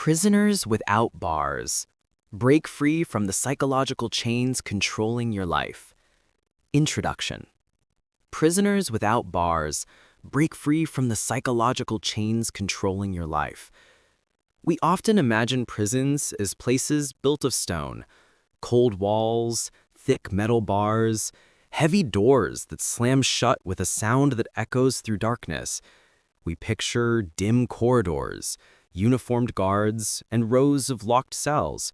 Prisoners without bars. Break free from the psychological chains controlling your life. Introduction. Prisoners without bars. Break free from the psychological chains controlling your life. We often imagine prisons as places built of stone, cold walls, thick metal bars, heavy doors that slam shut with a sound that echoes through darkness. We picture dim corridors, uniformed guards, and rows of locked cells.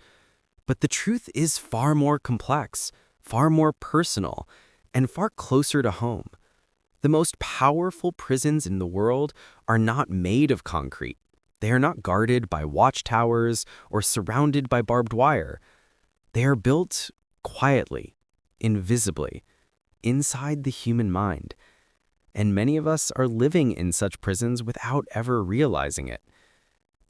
But the truth is far more complex, far more personal, and far closer to home. The most powerful prisons in the world are not made of concrete. They are not guarded by watchtowers or surrounded by barbed wire. They are built quietly, invisibly, inside the human mind. And many of us are living in such prisons without ever realizing it.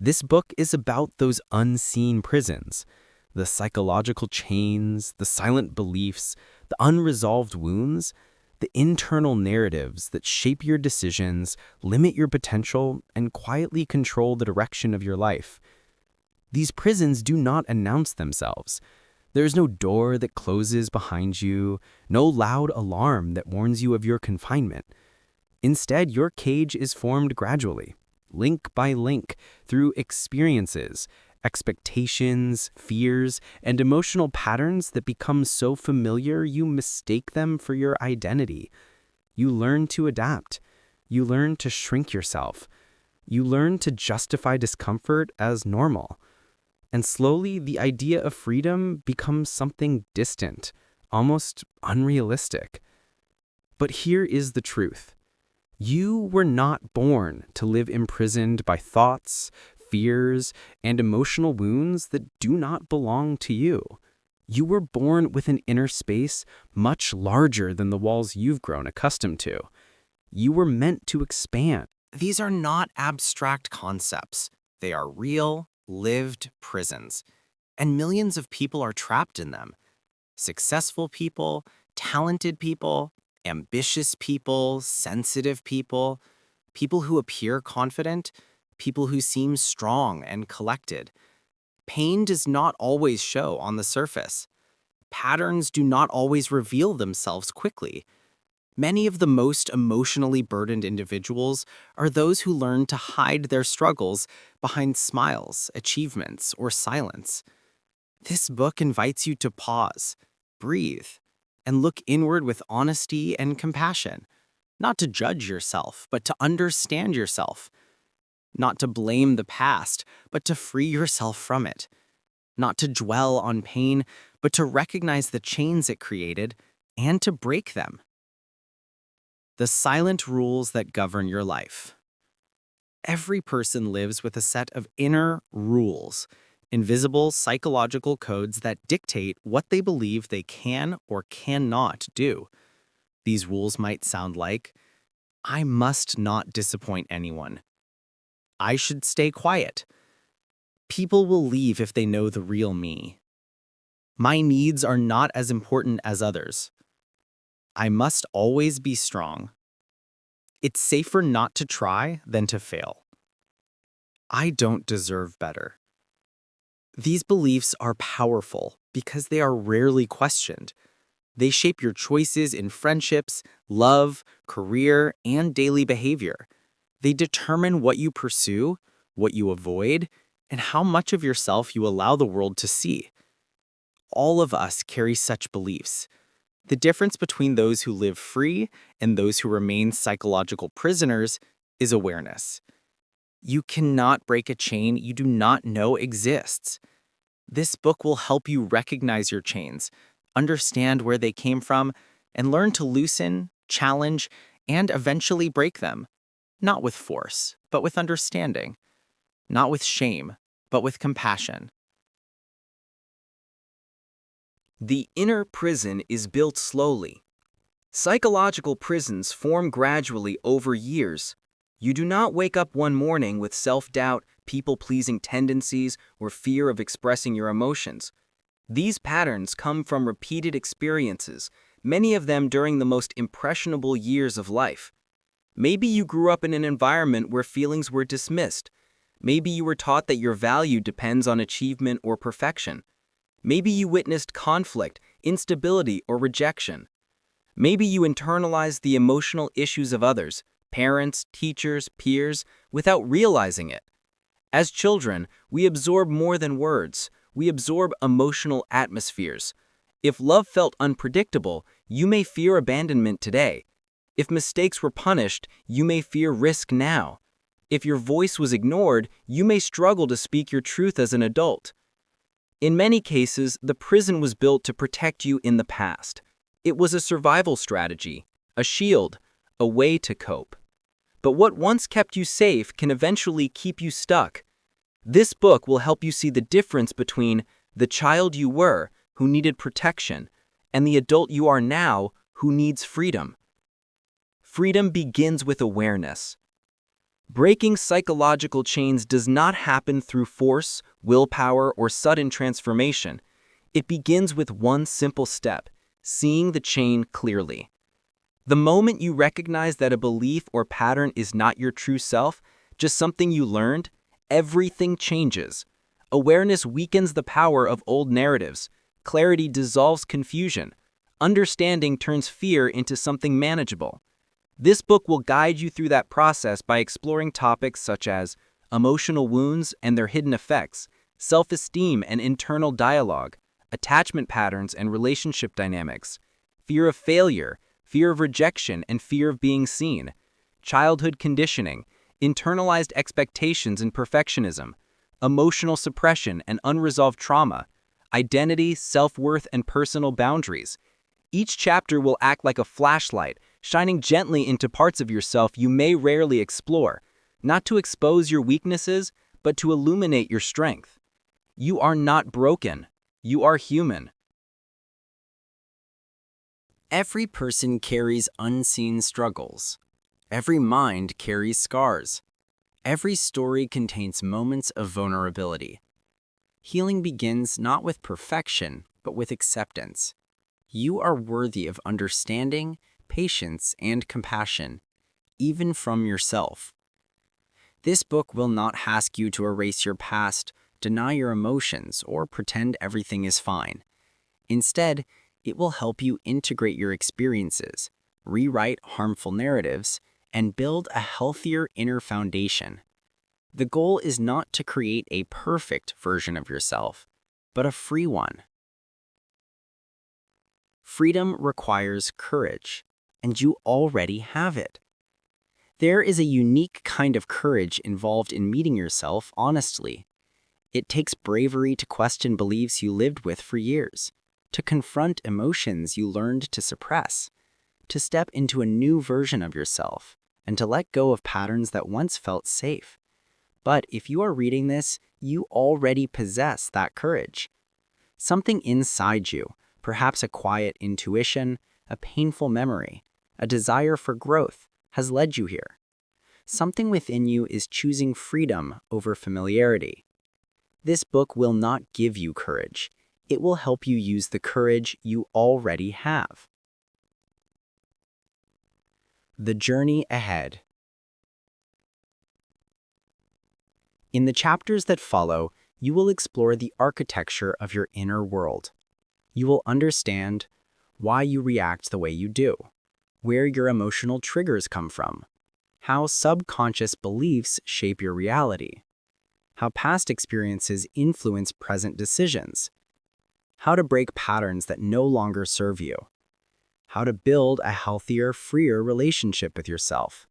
This book is about those unseen prisons, the psychological chains, the silent beliefs, the unresolved wounds, the internal narratives that shape your decisions, limit your potential, and quietly control the direction of your life. These prisons do not announce themselves. There is no door that closes behind you, no loud alarm that warns you of your confinement. Instead, your cage is formed gradually, link by link, through experiences, expectations, fears, and emotional patterns that become so familiar you mistake them for your identity. You learn to adapt. You learn to shrink yourself. You learn to justify discomfort as normal. And slowly, the idea of freedom becomes something distant, almost unrealistic. But here is the truth. You were not born to live imprisoned by thoughts, fears, and emotional wounds that do not belong to you. You were born with an inner space much larger than the walls you've grown accustomed to. You were meant to expand. These are not abstract concepts. They are real, lived prisons. And millions of people are trapped in them. Successful people, talented people, ambitious people, sensitive people, people who appear confident, people who seem strong and collected. Pain does not always show on the surface. Patterns do not always reveal themselves quickly. Many of the most emotionally burdened individuals are those who learn to hide their struggles behind smiles, achievements, or silence. This book invites you to pause, breathe, and look inward with honesty and compassion, not to judge yourself, but to understand yourself, not to blame the past, but to free yourself from it, not to dwell on pain, but to recognize the chains it created and to break them. The silent rules that govern your life. Every person lives with a set of inner rules, invisible psychological codes that dictate what they believe they can or cannot do. These rules might sound like, I must not disappoint anyone. I should stay quiet. People will leave if they know the real me. My needs are not as important as others. I must always be strong. It's safer not to try than to fail. I don't deserve better. These beliefs are powerful because they are rarely questioned. They shape your choices in friendships, love, career, and daily behavior. They determine what you pursue, what you avoid, and how much of yourself you allow the world to see. All of us carry such beliefs. The difference between those who live free and those who remain psychological prisoners is awareness. You cannot break a chain you do not know exists. This book will help you recognize your chains, understand where they came from, and learn to loosen, challenge, and eventually break them. Not with force, but with understanding. Not with shame, but with compassion. The inner prison is built slowly. Psychological prisons form gradually over years. You do not wake up one morning with self-doubt, people-pleasing tendencies, or fear of expressing your emotions. These patterns come from repeated experiences, many of them during the most impressionable years of life. Maybe you grew up in an environment where feelings were dismissed. Maybe you were taught that your value depends on achievement or perfection. Maybe you witnessed conflict, instability, or rejection. Maybe you internalized the emotional issues of others, parents, teachers, peers, without realizing it. As children, we absorb more than words. We absorb emotional atmospheres. If love felt unpredictable, you may fear abandonment today. If mistakes were punished, you may fear risk now. If your voice was ignored, you may struggle to speak your truth as an adult. In many cases, the prison was built to protect you in the past. It was a survival strategy, a shield, a way to cope. But what once kept you safe can eventually keep you stuck. This book will help you see the difference between the child you were, who needed protection, and the adult you are now, who needs freedom. Freedom begins with awareness. Breaking psychological chains does not happen through force, willpower, or sudden transformation. It begins with one simple step: seeing the chain clearly. The moment you recognize that a belief or pattern is not your true self, just something you learned, everything changes. Awareness weakens the power of old narratives. Clarity dissolves confusion. Understanding turns fear into something manageable. This book will guide you through that process by exploring topics such as emotional wounds and their hidden effects, self-esteem and internal dialogue, attachment patterns and relationship dynamics, fear of failure, fear of rejection and fear of being seen, childhood conditioning, internalized expectations and perfectionism, emotional suppression and unresolved trauma, identity, self-worth, and personal boundaries. Each chapter will act like a flashlight, shining gently into parts of yourself you may rarely explore, not to expose your weaknesses, but to illuminate your strength. You are not broken. You are human. Every person carries unseen struggles. Every mind carries scars. Every story contains moments of vulnerability. Healing begins not with perfection, but with acceptance. You are worthy of understanding, patience, and compassion, even from yourself. This book will not ask you to erase your past, deny your emotions, or pretend everything is fine. Instead, it will help you integrate your experiences, rewrite harmful narratives, and build a healthier inner foundation. The goal is not to create a perfect version of yourself, but a free one. Freedom requires courage, and you already have it. There is a unique kind of courage involved in meeting yourself honestly. It takes bravery to question beliefs you lived with for years, to confront emotions you learned to suppress, to step into a new version of yourself, and to let go of patterns that once felt safe. But if you are reading this, you already possess that courage. Something inside you, perhaps a quiet intuition, a painful memory, a desire for growth, has led you here. Something within you is choosing freedom over familiarity. This book will not give you courage. It will help you use the courage you already have. The journey ahead. In the chapters that follow, you will explore the architecture of your inner world. You will understand why you react the way you do, where your emotional triggers come from, how subconscious beliefs shape your reality, how past experiences influence present decisions, how to break patterns that no longer serve you, how to build a healthier, freer relationship with yourself.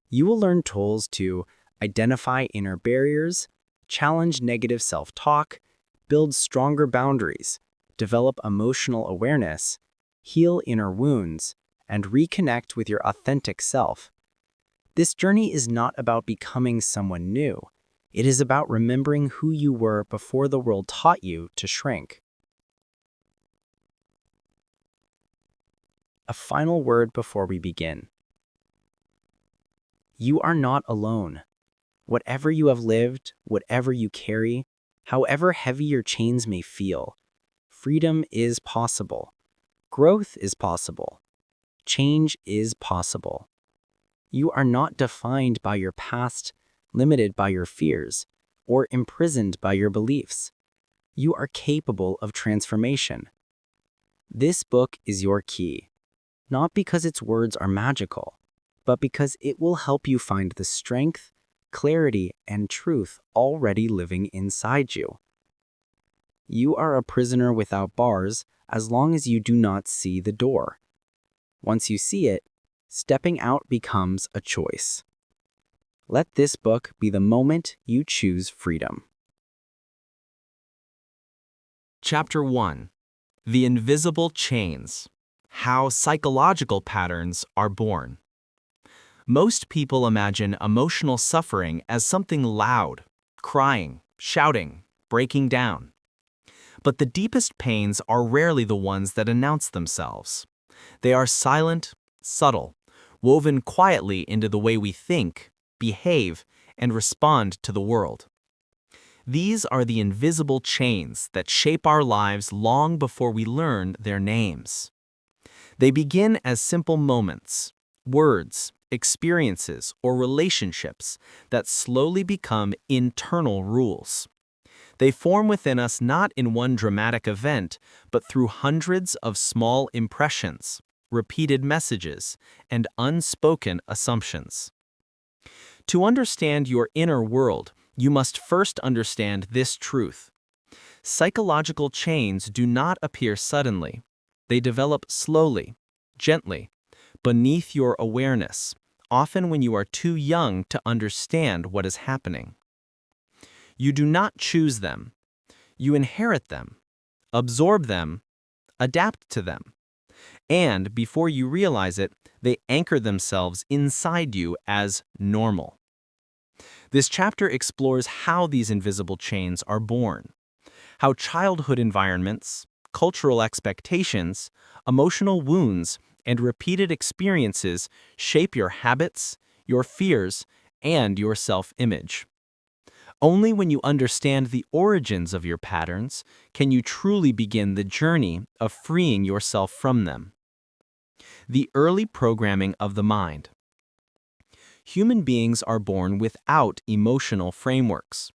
You will learn tools to identify inner barriers, challenge negative self-talk, build stronger boundaries, develop emotional awareness, heal inner wounds, and reconnect with your authentic self. This journey is not about becoming someone new. It is about remembering who you were before the world taught you to shrink. A final word before we begin. You are not alone. Whatever you have lived, whatever you carry, however heavy your chains may feel, freedom is possible. Growth is possible. Change is possible. You are not defined by your past, limited by your fears, or imprisoned by your beliefs. You are capable of transformation. This book is your key, not because its words are magical, but because it will help you find the strength, clarity, and truth already living inside you. You are a prisoner without bars as long as you do not see the door. Once you see it, stepping out becomes a choice. Let this book be the moment you choose freedom. Chapter 1: The Invisible Chains: How Psychological Patterns Are Born. Most people imagine emotional suffering as something loud, crying, shouting, breaking down. But the deepest pains are rarely the ones that announce themselves. They are silent, subtle, woven quietly into the way we think, behave, and respond to the world. These are the invisible chains that shape our lives long before we learn their names. They begin as simple moments, words, experiences, or relationships that slowly become internal rules. They form within us not in one dramatic event, but through hundreds of small impressions, repeated messages, and unspoken assumptions. To understand your inner world, you must first understand this truth. Psychological chains do not appear suddenly. They develop slowly, gently, beneath your awareness, often when you are too young to understand what is happening. You do not choose them. You inherit them, absorb them, adapt to them. And before you realize it, they anchor themselves inside you as normal. This chapter explores how these invisible chains are born, how childhood environments, cultural expectations, emotional wounds, and repeated experiences shape your habits, your fears, and your self-image. Only when you understand the origins of your patterns can you truly begin the journey of freeing yourself from them. The early programming of the mind. Human beings are born without emotional frameworks.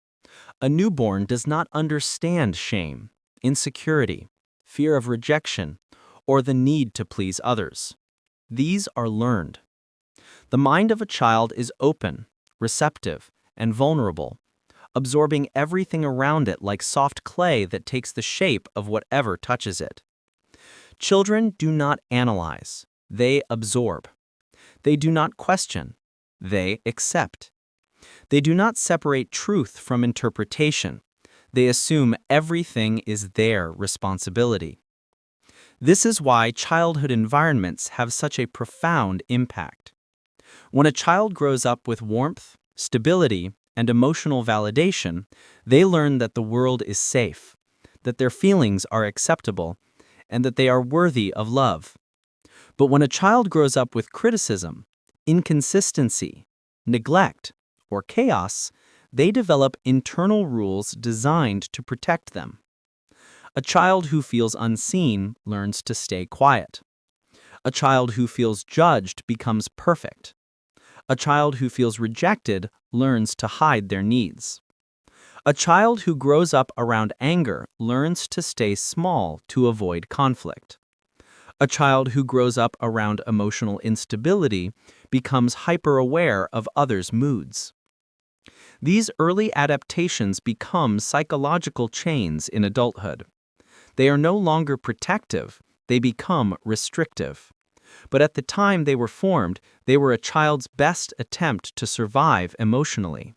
A newborn does not understand shame, insecurity, fear of rejection, or the need to please others. These are learned. The mind of a child is open, receptive, and vulnerable, absorbing everything around it like soft clay that takes the shape of whatever touches it. Children do not analyze, they absorb. They do not question, they accept. They do not separate truth from interpretation. They assume everything is their responsibility. This is why childhood environments have such a profound impact. When a child grows up with warmth, stability, and emotional validation, they learn that the world is safe, that their feelings are acceptable, and that they are worthy of love. But when a child grows up with criticism, inconsistency, neglect, or chaos, they develop internal rules designed to protect them. A child who feels unseen learns to stay quiet. A child who feels judged becomes perfect. A child who feels rejected learns to hide their needs. A child who grows up around anger learns to stay small to avoid conflict. A child who grows up around emotional instability becomes hyper-aware of others' moods. These early adaptations become psychological chains in adulthood. They are no longer protective, they become restrictive. But at the time they were formed, they were a child's best attempt to survive emotionally.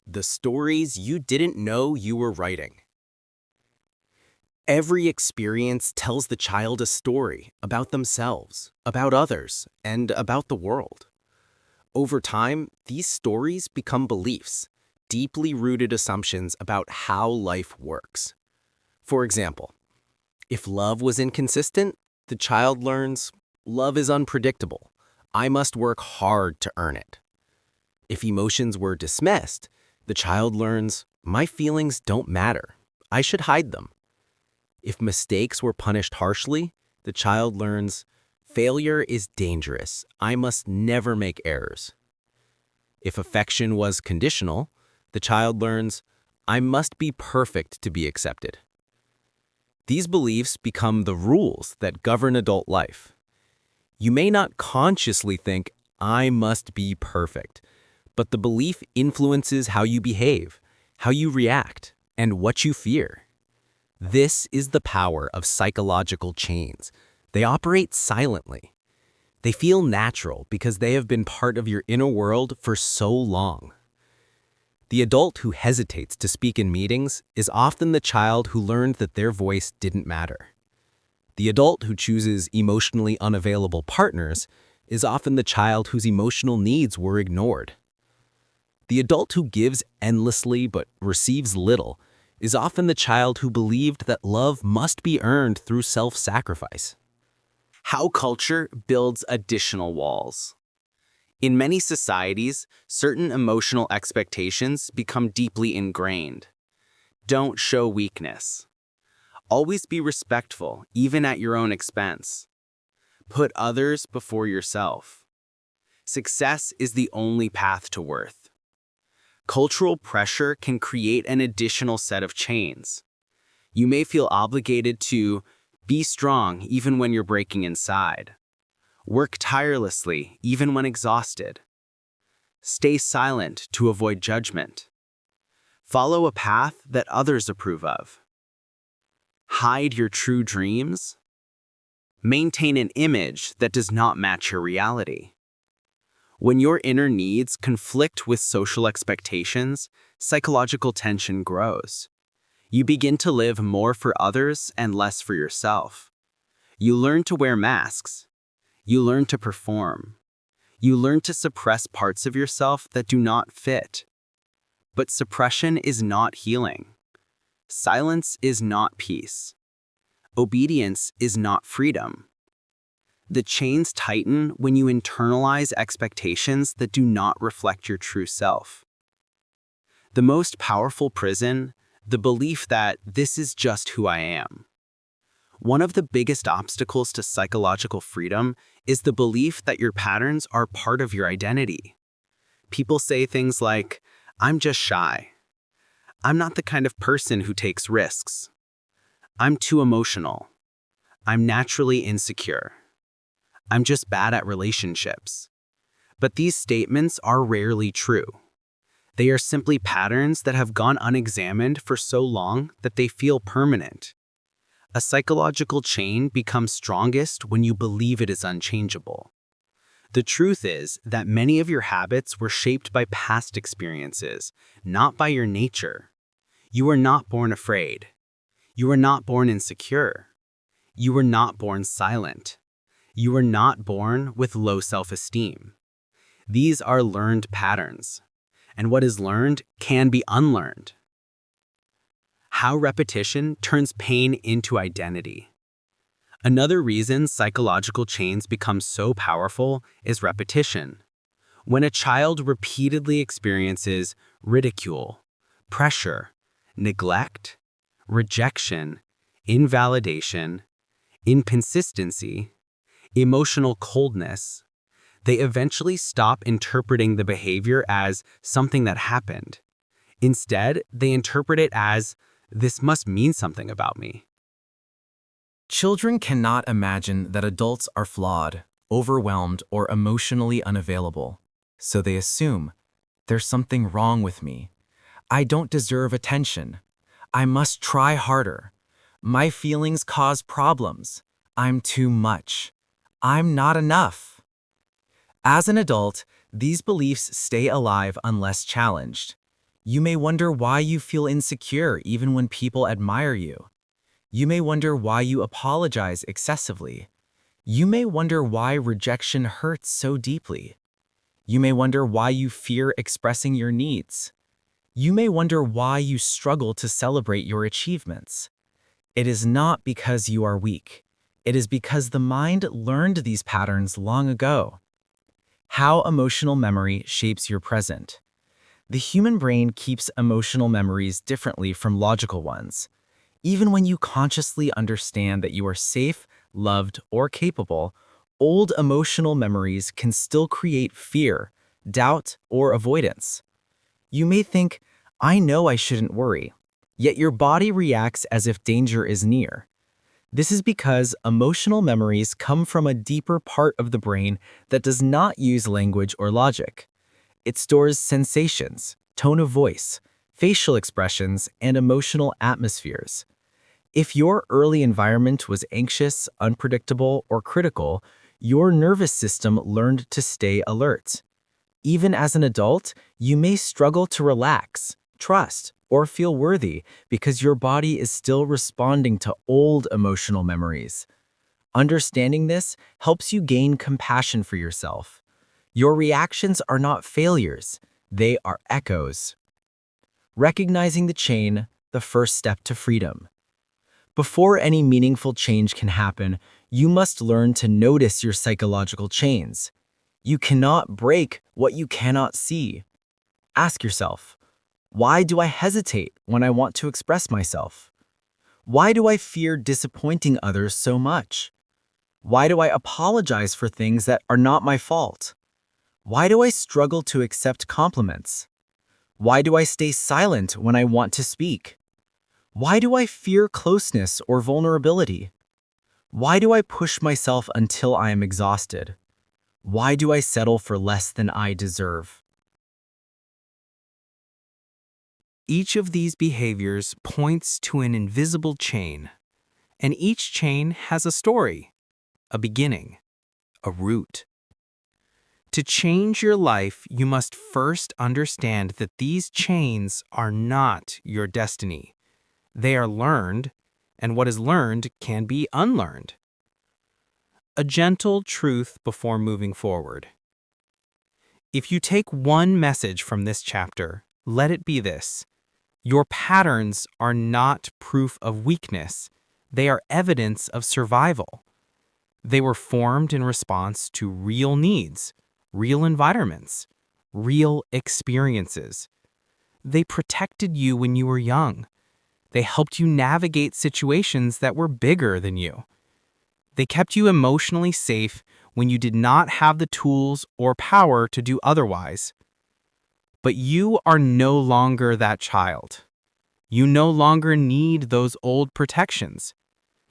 The stories you didn't know you were writing. Every experience tells the child a story about themselves, about others, and about the world. Over time, these stories become beliefs, deeply rooted assumptions about how life works. For example, if love was inconsistent, the child learns, love is unpredictable. I must work hard to earn it. If emotions were dismissed, the child learns, my feelings don't matter. I should hide them. If mistakes were punished harshly, the child learns, failure is dangerous. I must never make errors. If affection was conditional, the child learns, I must be perfect to be accepted. These beliefs become the rules that govern adult life. You may not consciously think, I must be perfect, but the belief influences how you behave, how you react, and what you fear. This is the power of psychological chains. They operate silently. They feel natural because they have been part of your inner world for so long. The adult who hesitates to speak in meetings is often the child who learned that their voice didn't matter. The adult who chooses emotionally unavailable partners is often the child whose emotional needs were ignored. The adult who gives endlessly but receives little is often the child who believed that love must be earned through self-sacrifice. How culture builds additional walls. In many societies, certain emotional expectations become deeply ingrained. Don't show weakness. Always be respectful, even at your own expense. Put others before yourself. Success is the only path to worth. Cultural pressure can create an additional set of chains. You may feel obligated to be strong even when you're breaking inside. Work tirelessly even when exhausted. Stay silent to avoid judgment. Follow a path that others approve of. Hide your true dreams. Maintain an image that does not match your reality. When your inner needs conflict with social expectations, psychological tension grows. You begin to live more for others and less for yourself. You learn to wear masks. You learn to perform. You learn to suppress parts of yourself that do not fit. But suppression is not healing. Silence is not peace. Obedience is not freedom. The chains tighten when you internalize expectations that do not reflect your true self. The most powerful prison, the belief that this is just who I am. One of the biggest obstacles to psychological freedom is the belief that your patterns are part of your identity. People say things like, I'm just shy. I'm not the kind of person who takes risks. I'm too emotional. I'm naturally insecure. I'm just bad at relationships. But these statements are rarely true. They are simply patterns that have gone unexamined for so long that they feel permanent. A psychological chain becomes strongest when you believe it is unchangeable. The truth is that many of your habits were shaped by past experiences, not by your nature. You were not born afraid. You were not born insecure. You were not born silent. You were not born with low self-esteem. These are learned patterns, and what is learned can be unlearned. How repetition turns pain into identity. Another reason psychological chains become so powerful is repetition. When a child repeatedly experiences ridicule, pressure, neglect, rejection, invalidation, inconsistency, emotional coldness, they eventually stop interpreting the behavior as something that happened. Instead, they interpret it as, this must mean something about me. Children cannot imagine that adults are flawed, overwhelmed, or emotionally unavailable. So they assume, there's something wrong with me. I don't deserve attention. I must try harder. My feelings cause problems. I'm too much. I'm not enough. As an adult, these beliefs stay alive unless challenged. You may wonder why you feel insecure even when people admire you. You may wonder why you apologize excessively. You may wonder why rejection hurts so deeply. You may wonder why you fear expressing your needs. You may wonder why you struggle to celebrate your achievements. It is not because you are weak. It is because the mind learned these patterns long ago. How emotional memory shapes your present. The human brain keeps emotional memories differently from logical ones. Even when you consciously understand that you are safe, loved, or capable, old emotional memories can still create fear, doubt, or avoidance. You may think, I know I shouldn't worry, yet your body reacts as if danger is near. This is because emotional memories come from a deeper part of the brain that does not use language or logic. It stores sensations, tone of voice, facial expressions, and emotional atmospheres. If your early environment was anxious, unpredictable, or critical, your nervous system learned to stay alert. Even as an adult, you may struggle to relax, trust, or feel worthy because your body is still responding to old emotional memories. Understanding this helps you gain compassion for yourself. Your reactions are not failures, they are echoes. Recognizing the chain, the first step to freedom. Before any meaningful change can happen, you must learn to notice your psychological chains. You cannot break what you cannot see. Ask yourself, why do I hesitate when I want to express myself? Why do I fear disappointing others so much? Why do I apologize for things that are not my fault? Why do I struggle to accept compliments? Why do I stay silent when I want to speak? Why do I fear closeness or vulnerability? Why do I push myself until I am exhausted? Why do I settle for less than I deserve? Each of these behaviors points to an invisible chain, and each chain has a story, a beginning, a root. To change your life, you must first understand that these chains are not your destiny. They are learned, and what is learned can be unlearned. A gentle truth before moving forward. If you take one message from this chapter, let it be this. Your patterns are not proof of weakness. They are evidence of survival. They were formed in response to real needs, real environments, real experiences. They protected you when you were young. They helped you navigate situations that were bigger than you. They kept you emotionally safe when you did not have the tools or power to do otherwise. But you are no longer that child. You no longer need those old protections.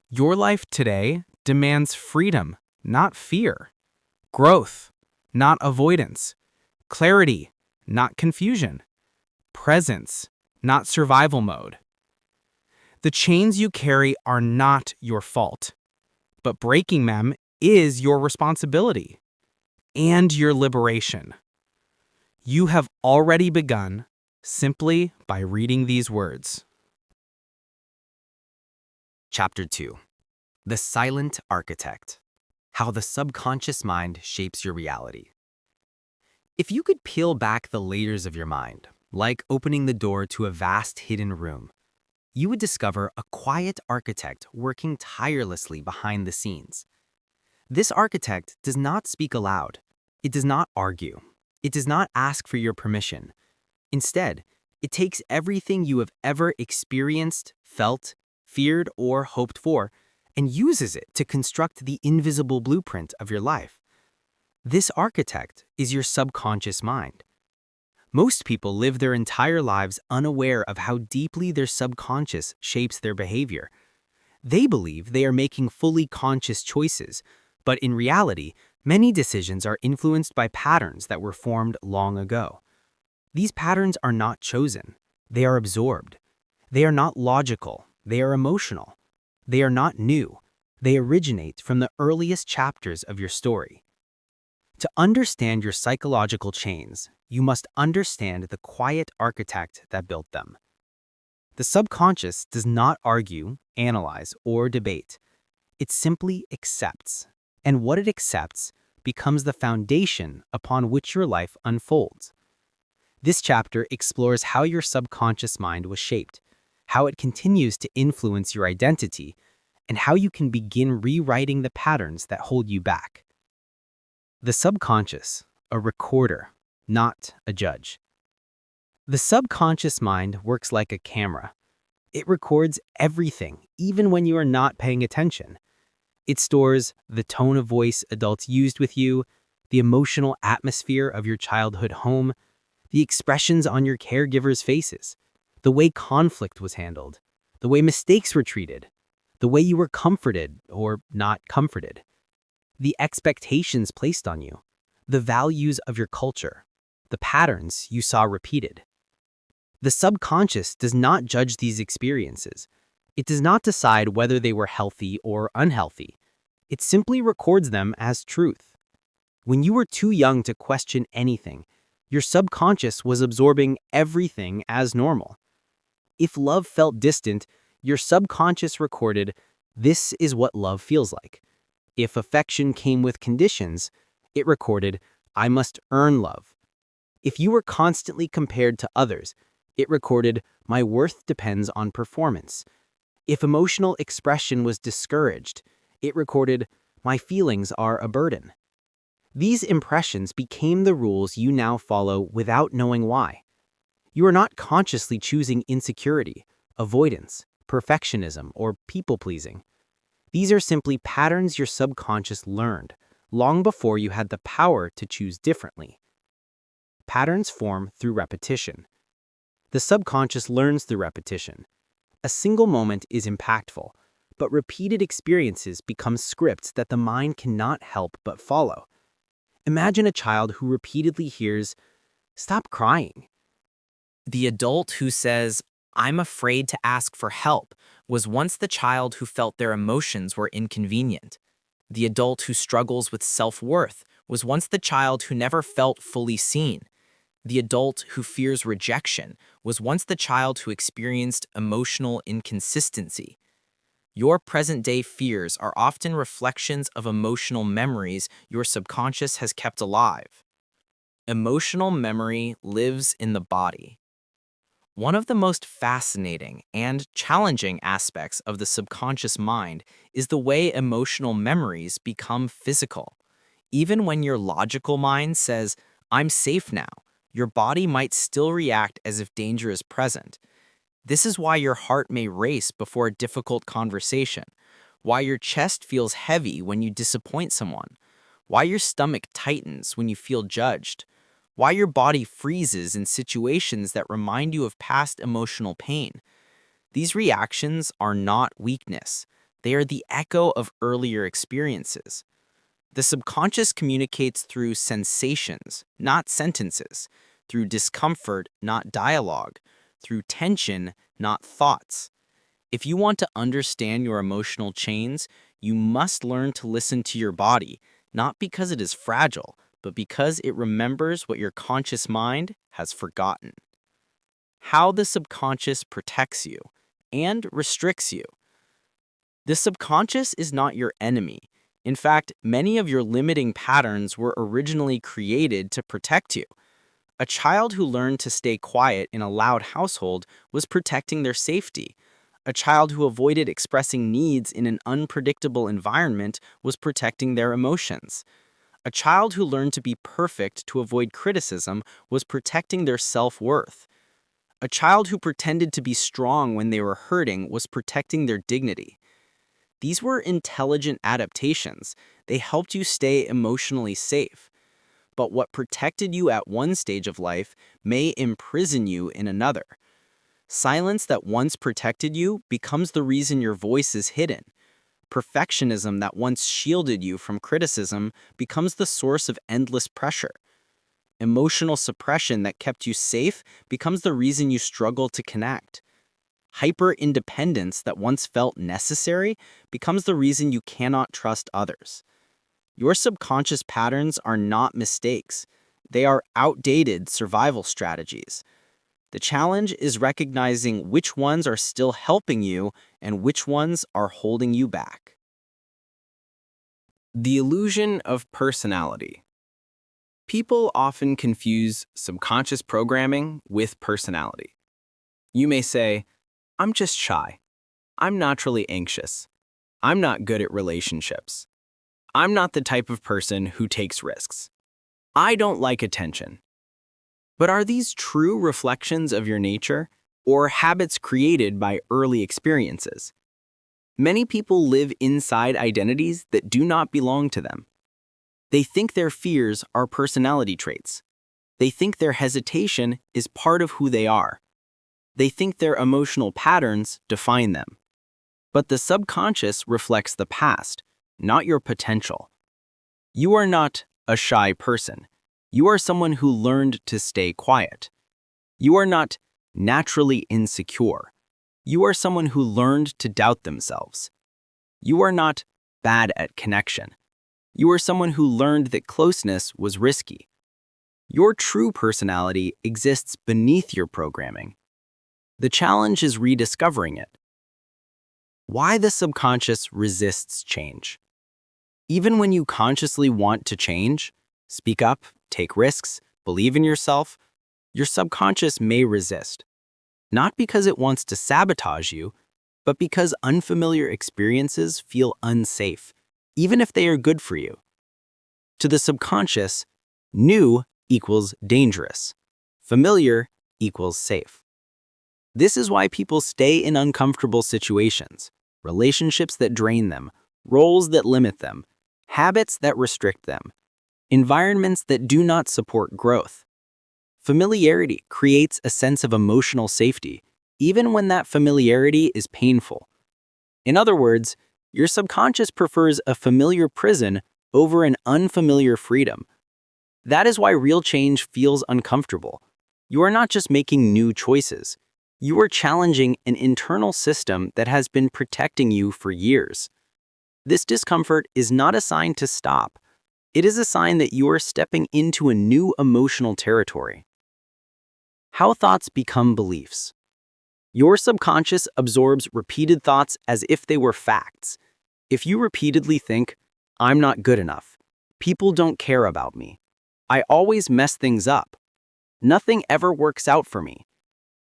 Your life today demands freedom, not fear. Growth, not avoidance. Clarity, not confusion. Presence, not survival mode. The chains you carry are not your fault, but breaking them is your responsibility and your liberation. You have already begun simply by reading these words. Chapter 2. The Silent Architect. How the Subconscious Mind Shapes Your Reality. If you could peel back the layers of your mind, like opening the door to a vast hidden room, you would discover a quiet architect working tirelessly behind the scenes. This architect does not speak aloud. It does not argue. It does not ask for your permission. Instead, it takes everything you have ever experienced, felt, feared, or hoped for, and uses it to construct the invisible blueprint of your life. This architect is your subconscious mind. Most people live their entire lives unaware of how deeply their subconscious shapes their behavior. They believe they are making fully conscious choices, but in reality, many decisions are influenced by patterns that were formed long ago. These patterns are not chosen. They are absorbed. They are not logical. They are emotional. They are not new. They originate from the earliest chapters of your story. To understand your psychological chains, you must understand the quiet architect that built them. The subconscious does not argue, analyze, or debate. It simply accepts, and what it accepts becomes the foundation upon which your life unfolds. This chapter explores how your subconscious mind was shaped, how it continues to influence your identity, and how you can begin rewriting the patterns that hold you back. The subconscious, a recorder, not a judge. The subconscious mind works like a camera. It records everything, even when you are not paying attention. It stores the tone of voice adults used with you, the emotional atmosphere of your childhood home, the expressions on your caregivers' faces, the way conflict was handled, the way mistakes were treated, the way you were comforted or not comforted, the expectations placed on you, the values of your culture, the patterns you saw repeated. The subconscious does not judge these experiences. It does not decide whether they were healthy or unhealthy. It simply records them as truth. When you were too young to question anything, your subconscious was absorbing everything as normal. If love felt distant, your subconscious recorded, "This is what love feels like." If affection came with conditions, it recorded, "I must earn love." If you were constantly compared to others, it recorded, "My worth depends on performance." If emotional expression was discouraged, it recorded, "My feelings are a burden." These impressions became the rules you now follow without knowing why. You are not consciously choosing insecurity, avoidance, perfectionism, or people-pleasing. These are simply patterns your subconscious learned, long before you had the power to choose differently. Patterns form through repetition. The subconscious learns through repetition. A single moment is impactful, but repeated experiences become scripts that the mind cannot help but follow. Imagine a child who repeatedly hears, "Stop crying." The adult who says, "I'm afraid to ask for help," was once the child who felt their emotions were inconvenient. The adult who struggles with self-worth was once the child who never felt fully seen. The adult who fears rejection was once the child who experienced emotional inconsistency. Your present-day fears are often reflections of emotional memories your subconscious has kept alive. Emotional memory lives in the body. One of the most fascinating and challenging aspects of the subconscious mind is the way emotional memories become physical. Even when your logical mind says, "I'm safe now," your body might still react as if danger is present. This is why your heart may race before a difficult conversation, why your chest feels heavy when you disappoint someone, why your stomach tightens when you feel judged, why your body freezes in situations that remind you of past emotional pain. These reactions are not weakness. They are the echo of earlier experiences. The subconscious communicates through sensations, not sentences, through discomfort, not dialogue, through tension, not thoughts. If you want to understand your emotional chains, you must learn to listen to your body, not because it is fragile, but because it remembers what your conscious mind has forgotten. How the subconscious protects you and restricts you. The subconscious is not your enemy. In fact, many of your limiting patterns were originally created to protect you. A child who learned to stay quiet in a loud household was protecting their safety. A child who avoided expressing needs in an unpredictable environment was protecting their emotions. A child who learned to be perfect to avoid criticism was protecting their self-worth. A child who pretended to be strong when they were hurting was protecting their dignity. These were intelligent adaptations. They helped you stay emotionally safe. But what protected you at one stage of life may imprison you in another. Silence that once protected you becomes the reason your voice is hidden. Perfectionism that once shielded you from criticism becomes the source of endless pressure. Emotional suppression that kept you safe becomes the reason you struggle to connect. Hyper-independence that once felt necessary becomes the reason you cannot trust others. Your subconscious patterns are not mistakes. They are outdated survival strategies. The challenge is recognizing which ones are still helping you and which ones are holding you back. The illusion of personality. People often confuse subconscious programming with personality. You may say, "I'm just shy. I'm naturally anxious. I'm not good at relationships. I'm not the type of person who takes risks. I don't like attention." But are these true reflections of your nature or habits created by early experiences? Many people live inside identities that do not belong to them. They think their fears are personality traits. They think their hesitation is part of who they are. They think their emotional patterns define them. But the subconscious reflects the past, not your potential. You are not a shy person. You are someone who learned to stay quiet. You are not naturally insecure. You are someone who learned to doubt themselves. You are not bad at connection. You are someone who learned that closeness was risky. Your true personality exists beneath your programming. The challenge is rediscovering it. Why the subconscious resists change. Even when you consciously want to change, speak up, take risks, believe in yourself, your subconscious may resist. Not because it wants to sabotage you, but because unfamiliar experiences feel unsafe, even if they are good for you. To the subconscious, new equals dangerous. Familiar equals safe. This is why people stay in uncomfortable situations, relationships that drain them, roles that limit them, habits that restrict them, environments that do not support growth. Familiarity creates a sense of emotional safety, even when that familiarity is painful. In other words, your subconscious prefers a familiar prison over an unfamiliar freedom. That is why real change feels uncomfortable. You are not just making new choices. You are challenging an internal system that has been protecting you for years. This discomfort is not a sign to stop. It is a sign that you are stepping into a new emotional territory. How thoughts become beliefs. Your subconscious absorbs repeated thoughts as if they were facts. If you repeatedly think, "I'm not good enough," "People don't care about me," "I always mess things up," "Nothing ever works out for me,"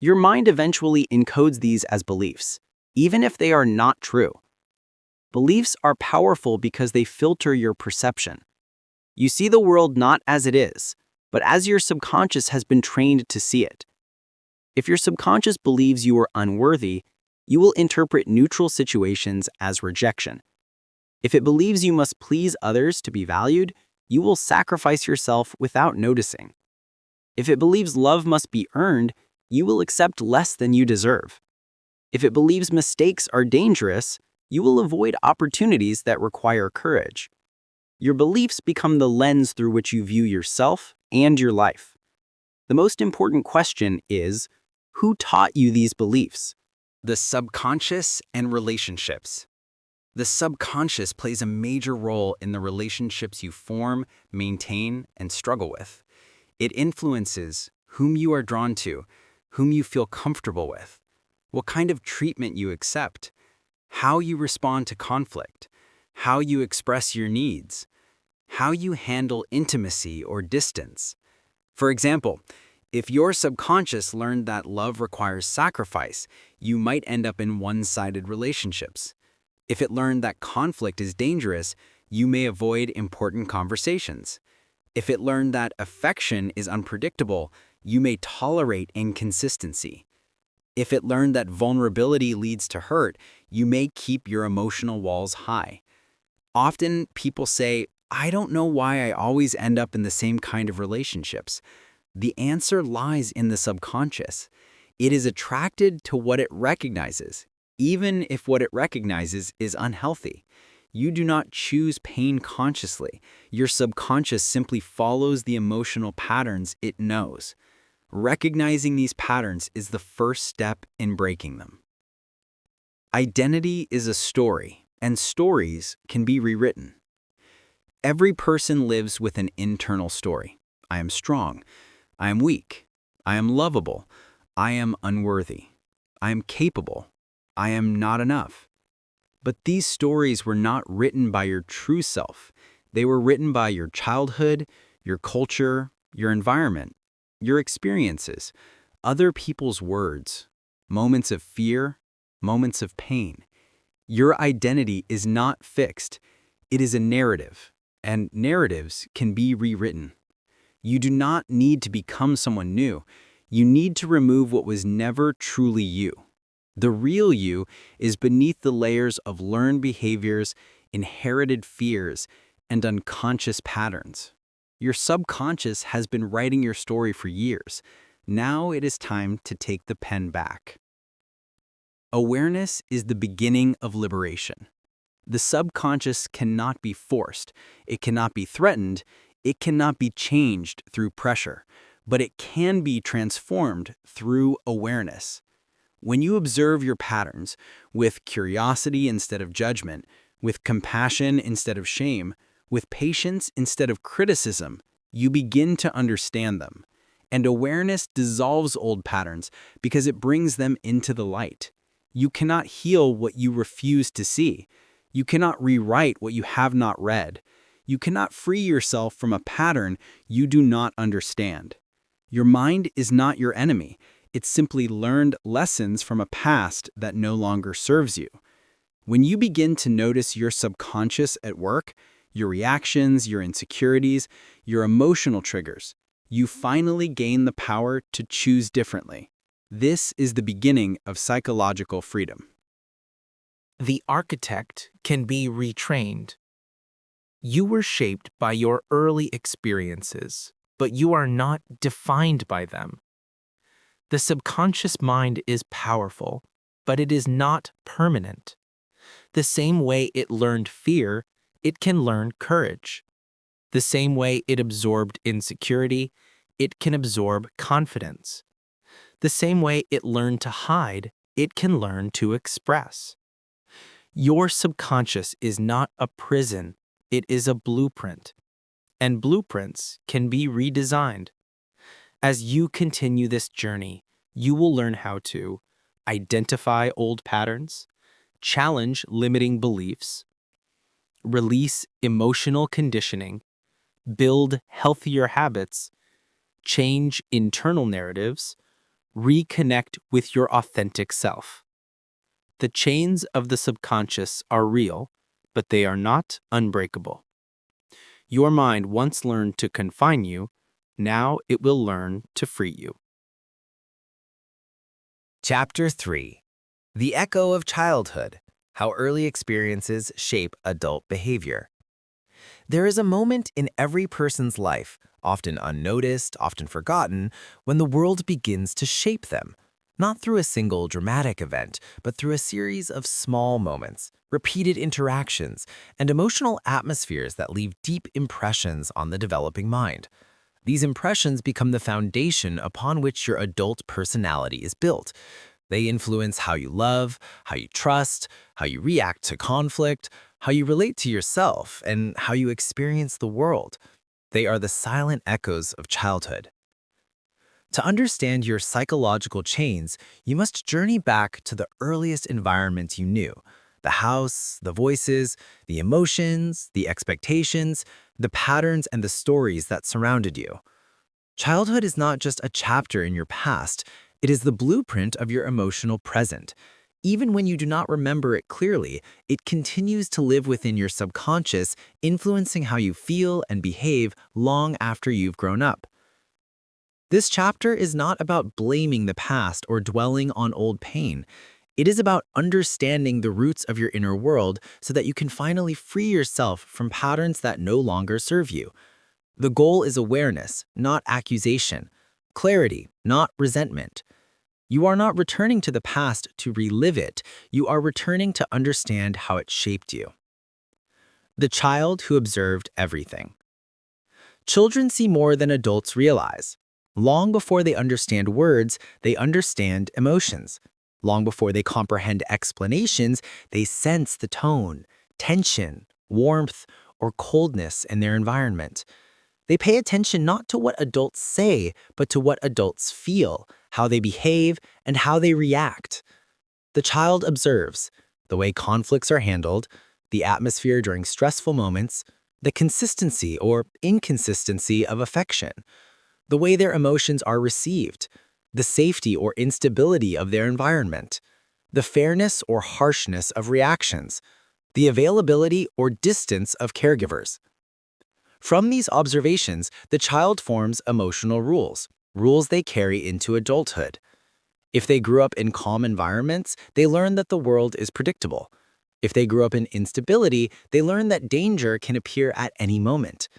your mind eventually encodes these as beliefs, even if they are not true. Beliefs are powerful because they filter your perception. You see the world not as it is, but as your subconscious has been trained to see it. If your subconscious believes you are unworthy, you will interpret neutral situations as rejection. If it believes you must please others to be valued, you will sacrifice yourself without noticing. If it believes love must be earned, you will accept less than you deserve. If it believes mistakes are dangerous, you will avoid opportunities that require courage. Your beliefs become the lens through which you view yourself and your life. The most important question is, who taught you these beliefs? The subconscious and relationships. The subconscious plays a major role in the relationships you form, maintain, and struggle with. It influences whom you are drawn to, whom you feel comfortable with, what kind of treatment you accept, how you respond to conflict, how you express your needs, how you handle intimacy or distance. For example, if your subconscious learned that love requires sacrifice, you might end up in one-sided relationships. If it learned that conflict is dangerous, you may avoid important conversations. If it learned that affection is unpredictable, you may tolerate inconsistency. If it learned that vulnerability leads to hurt, you may keep your emotional walls high. Often, people say, "I don't know why I always end up in the same kind of relationships." The answer lies in the subconscious. It is attracted to what it recognizes, even if what it recognizes is unhealthy. You do not choose pain consciously. Your subconscious simply follows the emotional patterns it knows. Recognizing these patterns is the first step in breaking them. Identity is a story, and stories can be rewritten. Every person lives with an internal story. I am strong. I am weak. I am lovable. I am unworthy. I am capable. I am not enough. But these stories were not written by your true self. They were written by your childhood, your culture, your environment, your experiences, other people's words, moments of fear, moments of pain. Your identity is not fixed. It is a narrative, and narratives can be rewritten. You do not need to become someone new. You need to remove what was never truly you. The real you is beneath the layers of learned behaviors, inherited fears, and unconscious patterns. Your subconscious has been writing your story for years. Now it is time to take the pen back. Awareness is the beginning of liberation. The subconscious cannot be forced, it cannot be threatened, it cannot be changed through pressure, but it can be transformed through awareness. When you observe your patterns with curiosity instead of judgment, with compassion instead of shame, with patience instead of criticism, you begin to understand them. And awareness dissolves old patterns because it brings them into the light. You cannot heal what you refuse to see. You cannot rewrite what you have not read. You cannot free yourself from a pattern you do not understand. Your mind is not your enemy. It simply learned lessons from a past that no longer serves you. When you begin to notice your subconscious at work, your reactions, your insecurities, your emotional triggers, you finally gain the power to choose differently. This is the beginning of psychological freedom. The architect can be retrained. You were shaped by your early experiences, but you are not defined by them. The subconscious mind is powerful, but it is not permanent. The same way it learned fear, it can learn courage. The same way it absorbed insecurity, it can absorb confidence. The same way it learned to hide, it can learn to express. Your subconscious is not a prison, it is a blueprint. And blueprints can be redesigned. As you continue this journey, you will learn how to identify old patterns, challenge limiting beliefs, release emotional conditioning, build healthier habits, change internal narratives, reconnect with your authentic self. The chains of the subconscious are real, but they are not unbreakable. Your mind once learned to confine you, now it will learn to free you. Chapter 3. The Echo of Childhood: How Early Experiences Shape Adult Behavior. There is a moment in every person's life, often unnoticed, often forgotten, when the world begins to shape them, not through a single dramatic event, but through a series of small moments, repeated interactions, and emotional atmospheres that leave deep impressions on the developing mind. These impressions become the foundation upon which your adult personality is built. They influence how you love, how you trust, how you react to conflict, how you relate to yourself, and how you experience the world. They are the silent echoes of childhood. To understand your psychological chains, you must journey back to the earliest environments you knew: the house, the voices, the emotions, the expectations, the patterns, and the stories that surrounded you. Childhood is not just a chapter in your past, it is the blueprint of your emotional present. Even when you do not remember it clearly, it continues to live within your subconscious, influencing how you feel and behave long after you've grown up. This chapter is not about blaming the past or dwelling on old pain. It is about understanding the roots of your inner world so that you can finally free yourself from patterns that no longer serve you. The goal is awareness, not accusation; clarity, not resentment. You are not returning to the past to relive it. You are returning to understand how it shaped you. The child who observed everything. Children see more than adults realize. Long before they understand words, they understand emotions. Long before they comprehend explanations, they sense the tone, tension, warmth, or coldness in their environment. They pay attention not to what adults say, but to what adults feel, how they behave, and how they react. The child observes the way conflicts are handled, the atmosphere during stressful moments, the consistency or inconsistency of affection, the way their emotions are received, the safety or instability of their environment, the fairness or harshness of reactions, the availability or distance of caregivers. From these observations, the child forms emotional rules they carry into adulthood. If they grew up in calm environments, they learn that the world is predictable. If they grew up in instability, they learn that danger can appear at any moment.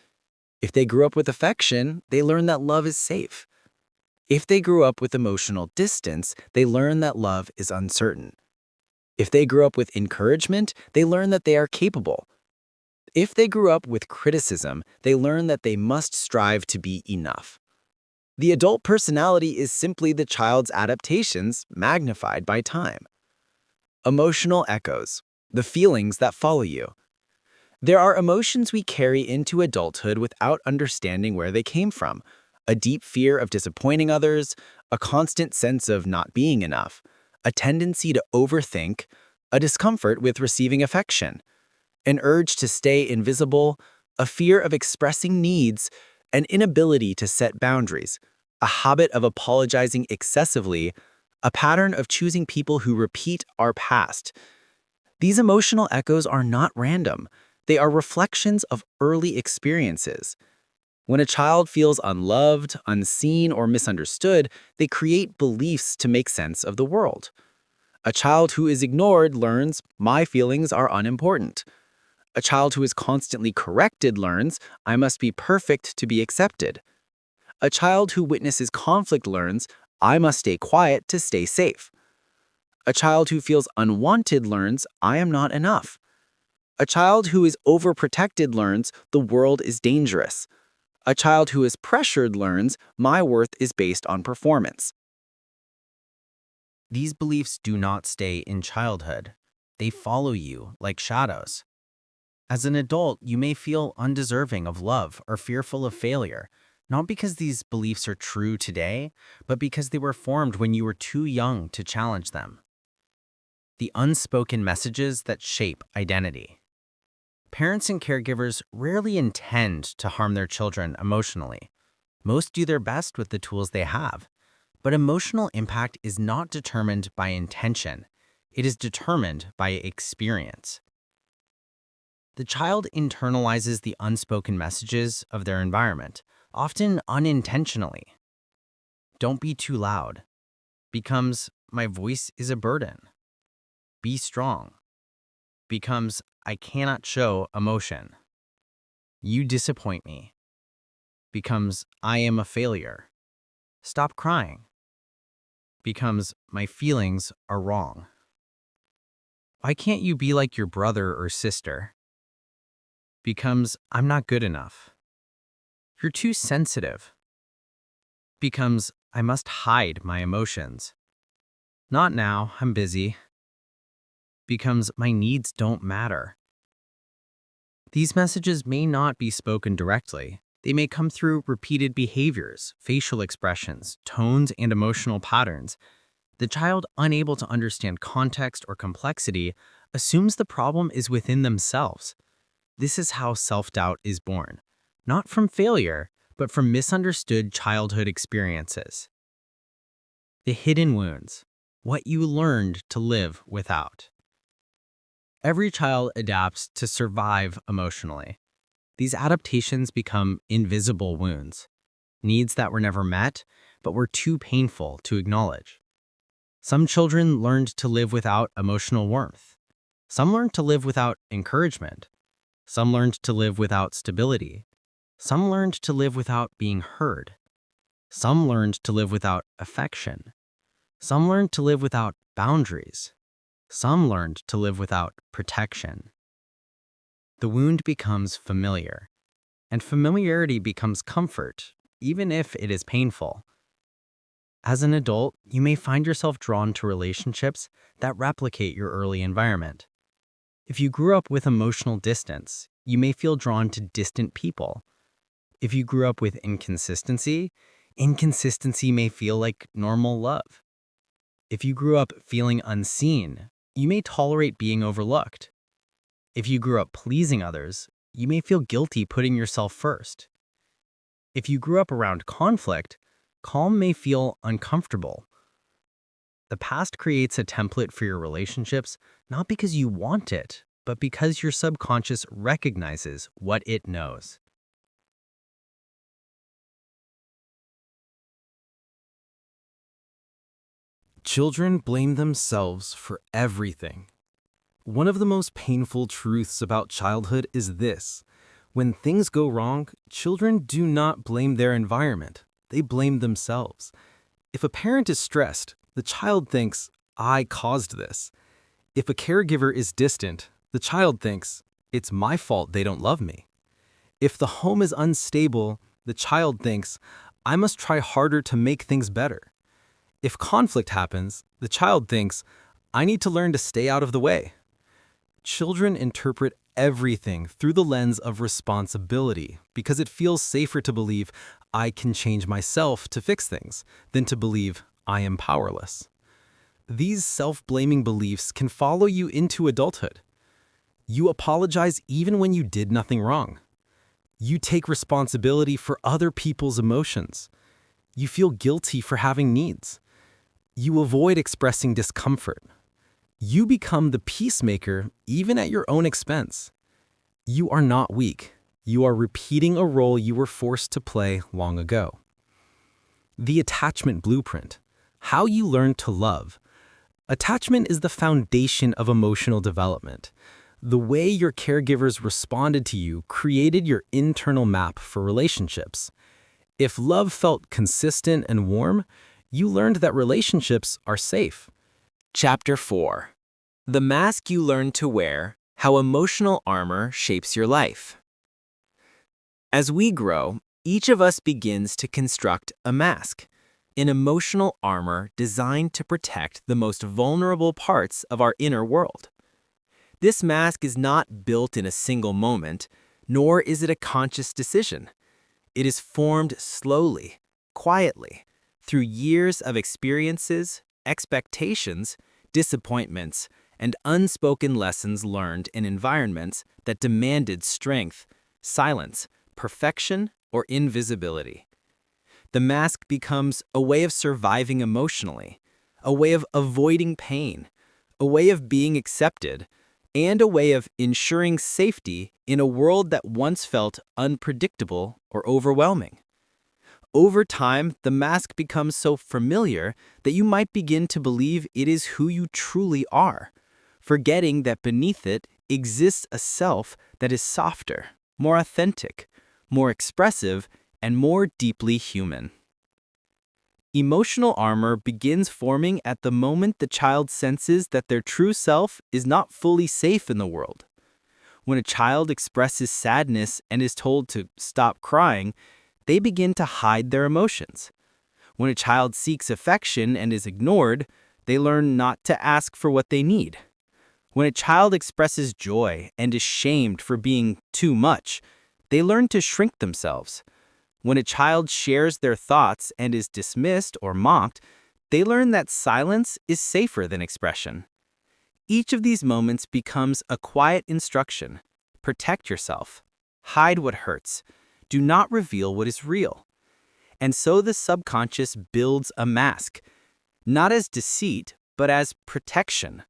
If they grew up with affection, they learn that love is safe. If they grew up with emotional distance, they learn that love is uncertain. If they grew up with encouragement, they learn that they are capable. If they grew up with criticism, they learn that they must strive to be enough. The adult personality is simply the child's adaptations magnified by time. Emotional echoes, the feelings that follow you. There are emotions we carry into adulthood without understanding where they came from. A deep fear of disappointing others, a constant sense of not being enough, a tendency to overthink, a discomfort with receiving affection, an urge to stay invisible, a fear of expressing needs, an inability to set boundaries, a habit of apologizing excessively, a pattern of choosing people who repeat our past. These emotional echoes are not random. They are reflections of early experiences. When a child feels unloved, unseen, or misunderstood, they create beliefs to make sense of the world. A child who is ignored learns, my feelings are unimportant. A child who is constantly corrected learns, I must be perfect to be accepted. A child who witnesses conflict learns, I must stay quiet to stay safe. A child who feels unwanted learns, I am not enough. A child who is overprotected learns, the world is dangerous. A child who is pressured learns, my worth is based on performance. These beliefs do not stay in childhood. They follow you like shadows. As an adult, you may feel undeserving of love or fearful of failure, not because these beliefs are true today, but because they were formed when you were too young to challenge them. The unspoken messages that shape identity. Parents and caregivers rarely intend to harm their children emotionally. Most do their best with the tools they have. But emotional impact is not determined by intention. It is determined by experience. The child internalizes the unspoken messages of their environment, often unintentionally. Don't be too loud becomes my voice is a burden. Be strong becomes I cannot show emotion. You disappoint me becomes I am a failure. Stop crying becomes my feelings are wrong. Why can't you be like your brother or sister? Becomes I'm not good enough. You're too sensitive. Becomes I must hide my emotions. Not now, I'm busy. Becomes my needs don't matter. These messages may not be spoken directly. They may come through repeated behaviors, facial expressions, tones, and emotional patterns. The child, unable to understand context or complexity, assumes the problem is within themselves. This is how self-doubt is born, not from failure, but from misunderstood childhood experiences. The hidden wounds, what you learned to live without. Every child adapts to survive emotionally. These adaptations become invisible wounds, needs that were never met, but were too painful to acknowledge. Some children learned to live without emotional warmth. Some learned to live without encouragement. Some learned to live without stability. Some learned to live without being heard. Some learned to live without affection. Some learned to live without boundaries. Some learned to live without protection. The wound becomes familiar, and familiarity becomes comfort, even if it is painful. As an adult, you may find yourself drawn to relationships that replicate your early environment. If you grew up with emotional distance, you may feel drawn to distant people. If you grew up with inconsistency, inconsistency may feel like normal love. If you grew up feeling unseen, you may tolerate being overlooked. If you grew up pleasing others, you may feel guilty putting yourself first. If you grew up around conflict, calm may feel uncomfortable. The past creates a template for your relationships, not because you want it, but because your subconscious recognizes what it knows. Children blame themselves for everything. One of the most painful truths about childhood is this. When things go wrong, children do not blame their environment. They blame themselves. If a parent is stressed, the child thinks, I caused this. If a caregiver is distant, the child thinks, it's my fault they don't love me. If the home is unstable, the child thinks, I must try harder to make things better. If conflict happens, the child thinks, I need to learn to stay out of the way. Children interpret everything through the lens of responsibility because it feels safer to believe I can change myself to fix things than to believe I am powerless. These self-blaming beliefs can follow you into adulthood. You apologize even when you did nothing wrong. You take responsibility for other people's emotions. You feel guilty for having needs. You avoid expressing discomfort. You become the peacemaker even at your own expense. You are not weak. You are repeating a role you were forced to play long ago. The attachment blueprint. How you learn to love. Attachment is the foundation of emotional development. The way your caregivers responded to you created your internal map for relationships. If love felt consistent and warm, you learned that relationships are safe. Chapter 4. The Mask You Learn to Wear, How Emotional Armor Shapes Your Life. As we grow, each of us begins to construct a mask, an emotional armor designed to protect the most vulnerable parts of our inner world. This mask is not built in a single moment, nor is it a conscious decision. It is formed slowly, quietly, through years of experiences, expectations, disappointments, and unspoken lessons learned in environments that demanded strength, silence, perfection, or invisibility. The mask becomes a way of surviving emotionally, a way of avoiding pain, a way of being accepted, and a way of ensuring safety in a world that once felt unpredictable or overwhelming. Over time, the mask becomes so familiar that you might begin to believe it is who you truly are, forgetting that beneath it exists a self that is softer, more authentic, more expressive, and more deeply human. Emotional armor begins forming at the moment the child senses that their true self is not fully safe in the world. When a child expresses sadness and is told to stop crying, they begin to hide their emotions. When a child seeks affection and is ignored, they learn not to ask for what they need. When a child expresses joy and is shamed for being too much, they learn to shrink themselves. When a child shares their thoughts and is dismissed or mocked, they learn that silence is safer than expression. Each of these moments becomes a quiet instruction. Protect yourself. Hide what hurts. Do not reveal what is real. And so the subconscious builds a mask, not as deceit, but as protection.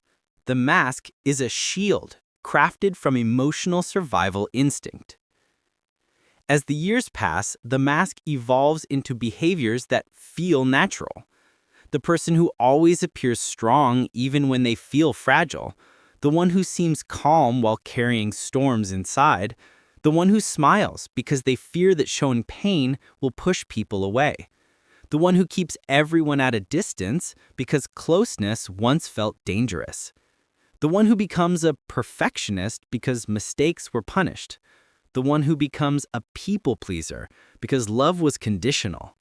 The mask is a shield crafted from emotional survival instinct. As the years pass, the mask evolves into behaviors that feel natural. The person who always appears strong even when they feel fragile, the one who seems calm while carrying storms inside, the one who smiles because they fear that showing pain will push people away, the one who keeps everyone at a distance because closeness once felt dangerous, the one who becomes a perfectionist because mistakes were punished, the one who becomes a people pleaser because love was conditional,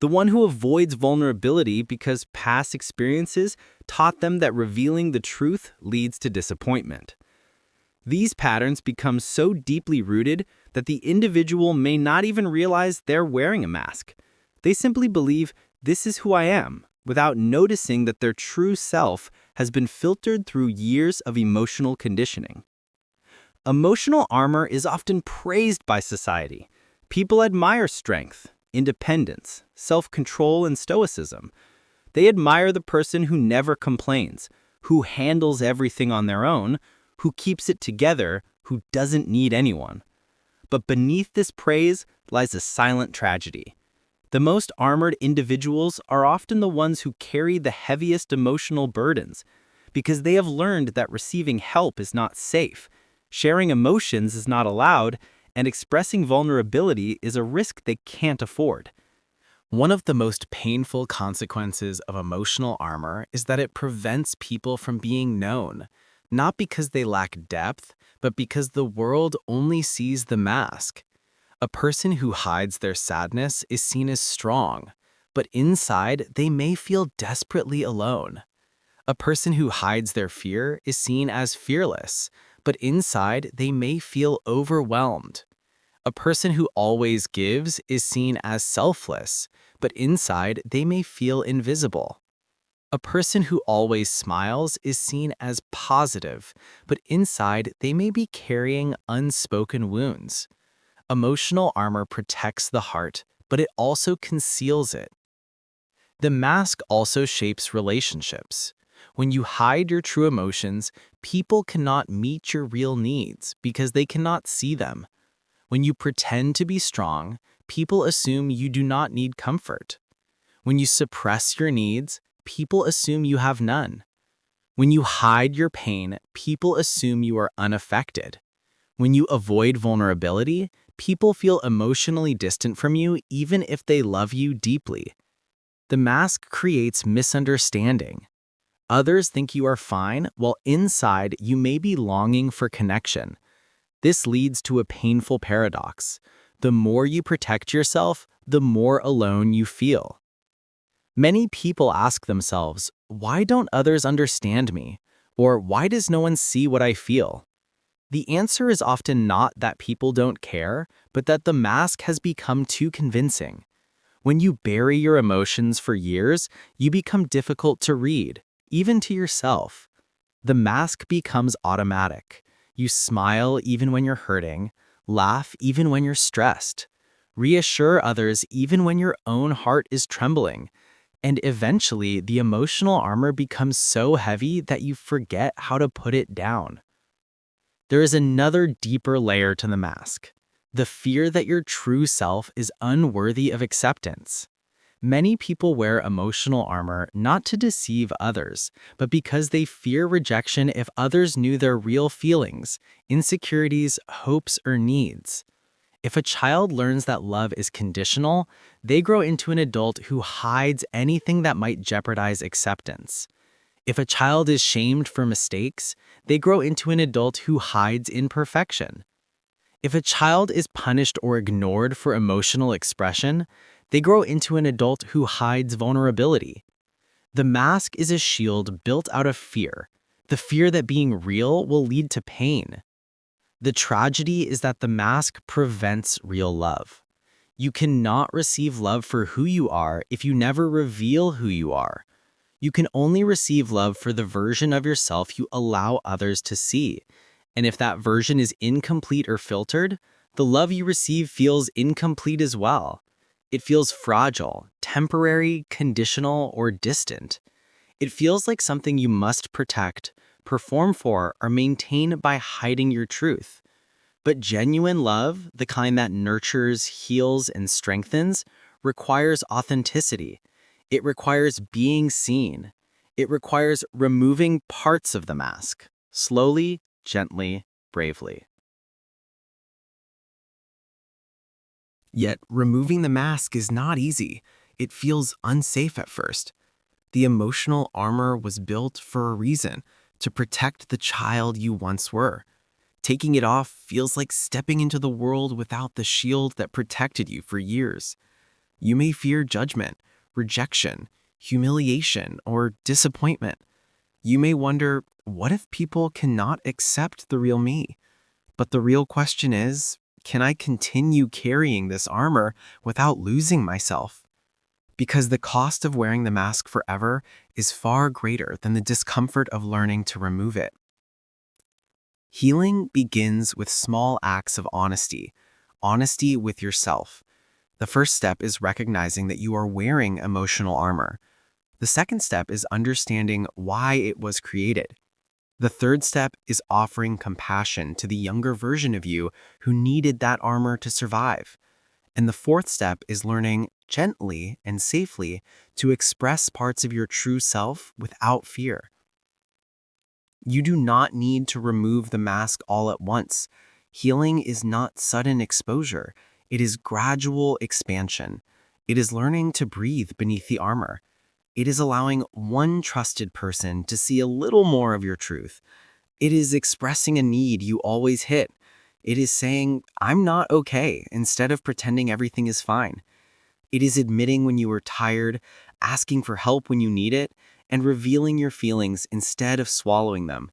the one who avoids vulnerability because past experiences taught them that revealing the truth leads to disappointment. These patterns become so deeply rooted that the individual may not even realize they're wearing a mask. They simply believe, this is who I am, without noticing that their true self has been filtered through years of emotional conditioning. Emotional armor is often praised by society. People admire strength, independence, self-control, and stoicism. They admire the person who never complains, who handles everything on their own, who keeps it together, who doesn't need anyone. But beneath this praise lies a silent tragedy. The most armored individuals are often the ones who carry the heaviest emotional burdens, because they have learned that receiving help is not safe, sharing emotions is not allowed, and expressing vulnerability is a risk they can't afford. One of the most painful consequences of emotional armor is that it prevents people from being known, not because they lack depth, but because the world only sees the mask. A person who hides their sadness is seen as strong, but inside they may feel desperately alone. A person who hides their fear is seen as fearless, but inside they may feel overwhelmed. A person who always gives is seen as selfless, but inside they may feel invisible. A person who always smiles is seen as positive, but inside they may be carrying unspoken wounds. Emotional armor protects the heart, but it also conceals it. The mask also shapes relationships. When you hide your true emotions, people cannot meet your real needs because they cannot see them. When you pretend to be strong, people assume you do not need comfort. When you suppress your needs, people assume you have none. When you hide your pain, people assume you are unaffected. When you avoid vulnerability, people feel emotionally distant from you even if they love you deeply. The mask creates misunderstanding. Others think you are fine, while inside you may be longing for connection. This leads to a painful paradox. The more you protect yourself, the more alone you feel. Many people ask themselves, why don't others understand me? Or why does no one see what I feel? The answer is often not that people don't care, but that the mask has become too convincing. When you bury your emotions for years, you become difficult to read, even to yourself. The mask becomes automatic. You smile even when you're hurting, laugh even when you're stressed, reassure others even when your own heart is trembling, and eventually the emotional armor becomes so heavy that you forget how to put it down. There is another deeper layer to the mask, the fear that your true self is unworthy of acceptance. Many people wear emotional armor not to deceive others, but because they fear rejection if others knew their real feelings, insecurities, hopes, or needs. If a child learns that love is conditional, they grow into an adult who hides anything that might jeopardize acceptance. If a child is shamed for mistakes, they grow into an adult who hides imperfection. If a child is punished or ignored for emotional expression, they grow into an adult who hides vulnerability. The mask is a shield built out of fear, the fear that being real will lead to pain. The tragedy is that the mask prevents real love. You cannot receive love for who you are if you never reveal who you are. You can only receive love for the version of yourself you allow others to see. And if that version is incomplete or filtered, the love you receive feels incomplete as well. It feels fragile, temporary, conditional, or distant. It feels like something you must protect, perform for, or maintain by hiding your truth. But genuine love, the kind that nurtures, heals, and strengthens, requires authenticity. It requires being seen. It requires removing parts of the mask, slowly, gently, bravely. Yet, removing the mask is not easy. It feels unsafe at first. The emotional armor was built for a reason, to protect the child you once were. Taking it off feels like stepping into the world without the shield that protected you for years. You may fear judgment, rejection, humiliation, or disappointment. You may wonder, what if people cannot accept the real me? But the real question is, can I continue carrying this armor without losing myself? Because the cost of wearing the mask forever is far greater than the discomfort of learning to remove it. Healing begins with small acts of honesty, honesty with yourself. The first step is recognizing that you are wearing emotional armor. The second step is understanding why it was created. The third step is offering compassion to the younger version of you who needed that armor to survive. And the fourth step is learning gently and safely to express parts of your true self without fear. You do not need to remove the mask all at once. Healing is not sudden exposure. It is gradual expansion. It is learning to breathe beneath the armor. It is allowing one trusted person to see a little more of your truth. It is expressing a need you always hit. It is saying, I'm not okay, instead of pretending everything is fine. It is admitting when you are tired, asking for help when you need it, and revealing your feelings instead of swallowing them.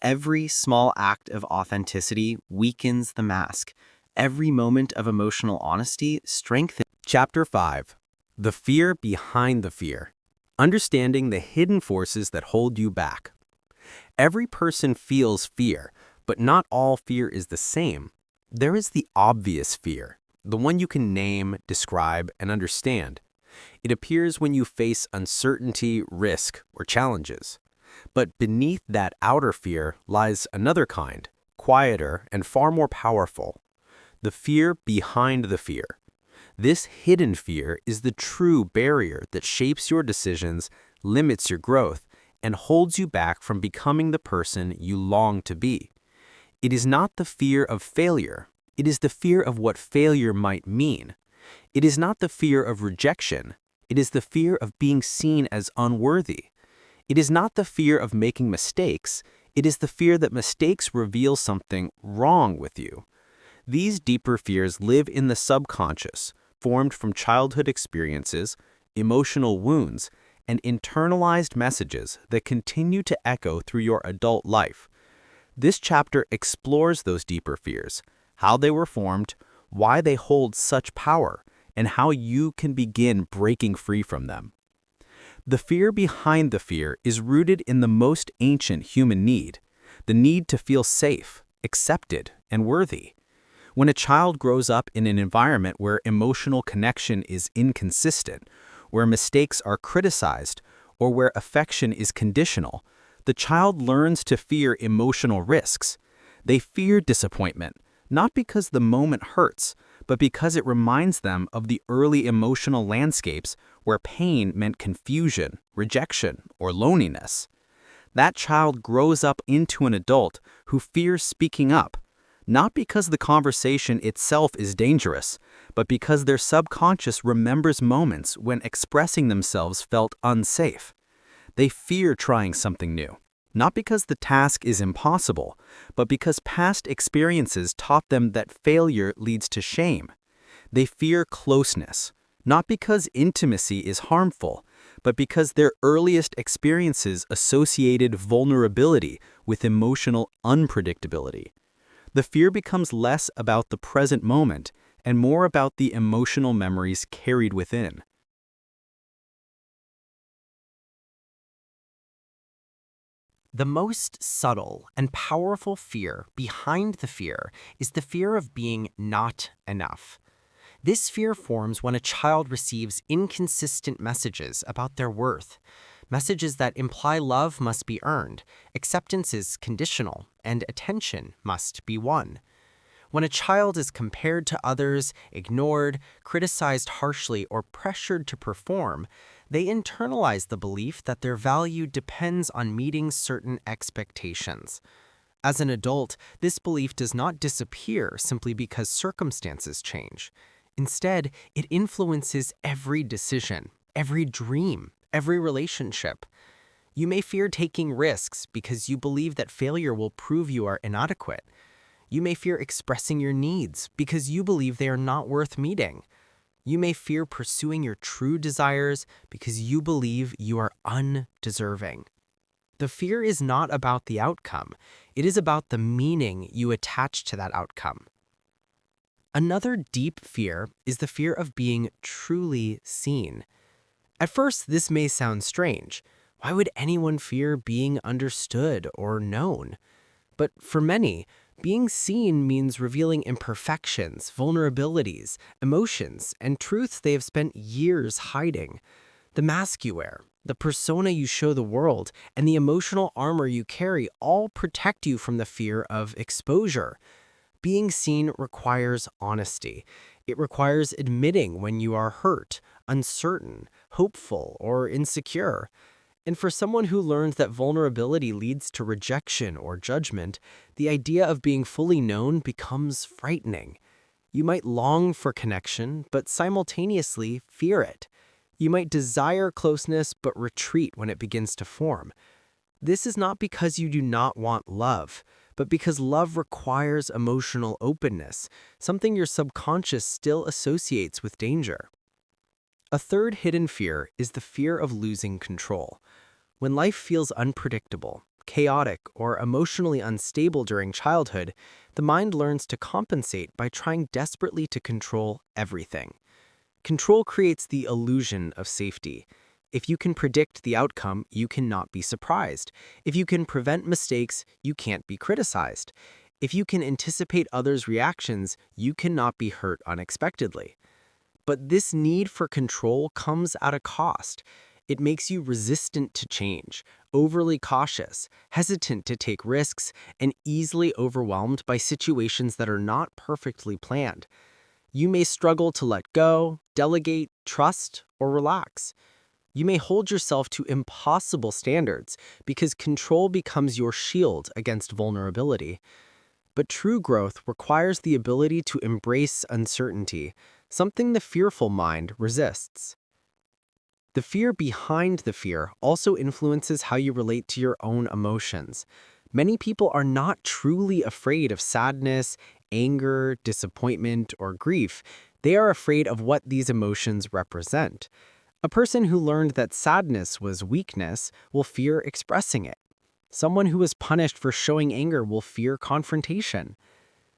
Every small act of authenticity weakens the mask. Every moment of emotional honesty strengthens. Chapter 5. The Fear Behind the Fear. Understanding the hidden forces that hold you back. Every person feels fear, but not all fear is the same. There is the obvious fear, the one you can name, describe, and understand. It appears when you face uncertainty, risk, or challenges. But beneath that outer fear lies another kind, quieter and far more powerful. The fear behind the fear. This hidden fear is the true barrier that shapes your decisions, limits your growth, and holds you back from becoming the person you long to be. It is not the fear of failure. It is the fear of what failure might mean. It is not the fear of rejection. It is the fear of being seen as unworthy. It is not the fear of making mistakes. It is the fear that mistakes reveal something wrong with you. These deeper fears live in the subconscious, formed from childhood experiences, emotional wounds, and internalized messages that continue to echo through your adult life. This chapter explores those deeper fears, how they were formed, why they hold such power, and how you can begin breaking free from them. The fear behind the fear is rooted in the most ancient human need, the need to feel safe, accepted, and worthy. When a child grows up in an environment where emotional connection is inconsistent, where mistakes are criticized, or where affection is conditional, the child learns to fear emotional risks. They fear disappointment, not because the moment hurts, but because it reminds them of the early emotional landscapes where pain meant confusion, rejection, or loneliness. That child grows up into an adult who fears speaking up, not because the conversation itself is dangerous, but because their subconscious remembers moments when expressing themselves felt unsafe. They fear trying something new, not because the task is impossible, but because past experiences taught them that failure leads to shame. They fear closeness, not because intimacy is harmful, but because their earliest experiences associated vulnerability with emotional unpredictability. The fear becomes less about the present moment and more about the emotional memories carried within. The most subtle and powerful fear behind the fear is the fear of being not enough. This fear forms when a child receives inconsistent messages about their worth, messages that imply love must be earned, acceptance is conditional, and attention must be won. When a child is compared to others, ignored, criticized harshly, or pressured to perform, they internalize the belief that their value depends on meeting certain expectations. As an adult, this belief does not disappear simply because circumstances change. Instead, it influences every decision, every dream, every relationship. You may fear taking risks because you believe that failure will prove you are inadequate. You may fear expressing your needs because you believe they are not worth meeting. You may fear pursuing your true desires because you believe you are undeserving. The fear is not about the outcome. It is about the meaning you attach to that outcome. Another deep fear is the fear of being truly seen. At first, this may sound strange. Why would anyone fear being understood or known? But for many, being seen means revealing imperfections, vulnerabilities, emotions, and truths they have spent years hiding. The mask you wear, the persona you show the world, and the emotional armor you carry all protect you from the fear of exposure. Being seen requires honesty. It requires admitting when you are hurt, uncertain, hopeful, or insecure. And for someone who learned that vulnerability leads to rejection or judgment, the idea of being fully known becomes frightening. You might long for connection, but simultaneously fear it. You might desire closeness, but retreat when it begins to form. This is not because you do not want love, but because love requires emotional openness, something your subconscious still associates with danger. A third hidden fear is the fear of losing control. When life feels unpredictable, chaotic, or emotionally unstable during childhood, the mind learns to compensate by trying desperately to control everything. Control creates the illusion of safety. If you can predict the outcome, you cannot be surprised. If you can prevent mistakes, you can't be criticized. If you can anticipate others' reactions, you cannot be hurt unexpectedly. But this need for control comes at a cost. It makes you resistant to change, overly cautious, hesitant to take risks, and easily overwhelmed by situations that are not perfectly planned. You may struggle to let go, delegate, trust, or relax. You may hold yourself to impossible standards because control becomes your shield against vulnerability. But true growth requires the ability to embrace uncertainty, something the fearful mind resists. The fear behind the fear also influences how you relate to your own emotions. Many people are not truly afraid of sadness, anger, disappointment, or grief. They are afraid of what these emotions represent. A person who learned that sadness was weakness will fear expressing it. Someone who was punished for showing anger will fear confrontation.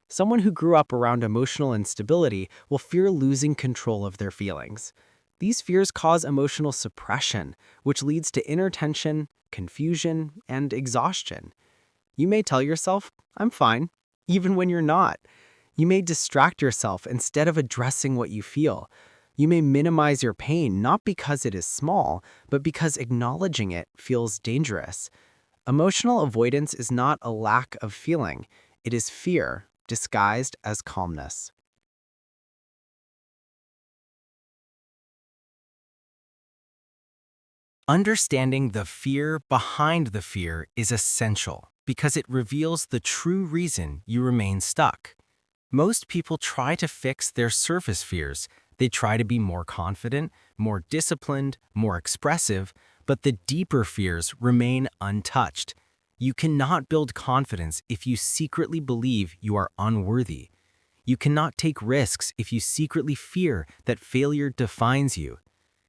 Someone who grew up around emotional instability will fear losing control of their feelings. These fears cause emotional suppression, which leads to inner tension, confusion, and exhaustion. You may tell yourself, "I'm fine," even when you're not. You may distract yourself instead of addressing what you feel. You may minimize your pain not because it is small, but because acknowledging it feels dangerous. Emotional avoidance is not a lack of feeling, it is fear disguised as calmness. Understanding the fear behind the fear is essential because it reveals the true reason you remain stuck. Most people try to fix their surface fears. They try to be more confident, more disciplined, more expressive, but the deeper fears remain untouched. You cannot build confidence if you secretly believe you are unworthy. You cannot take risks if you secretly fear that failure defines you.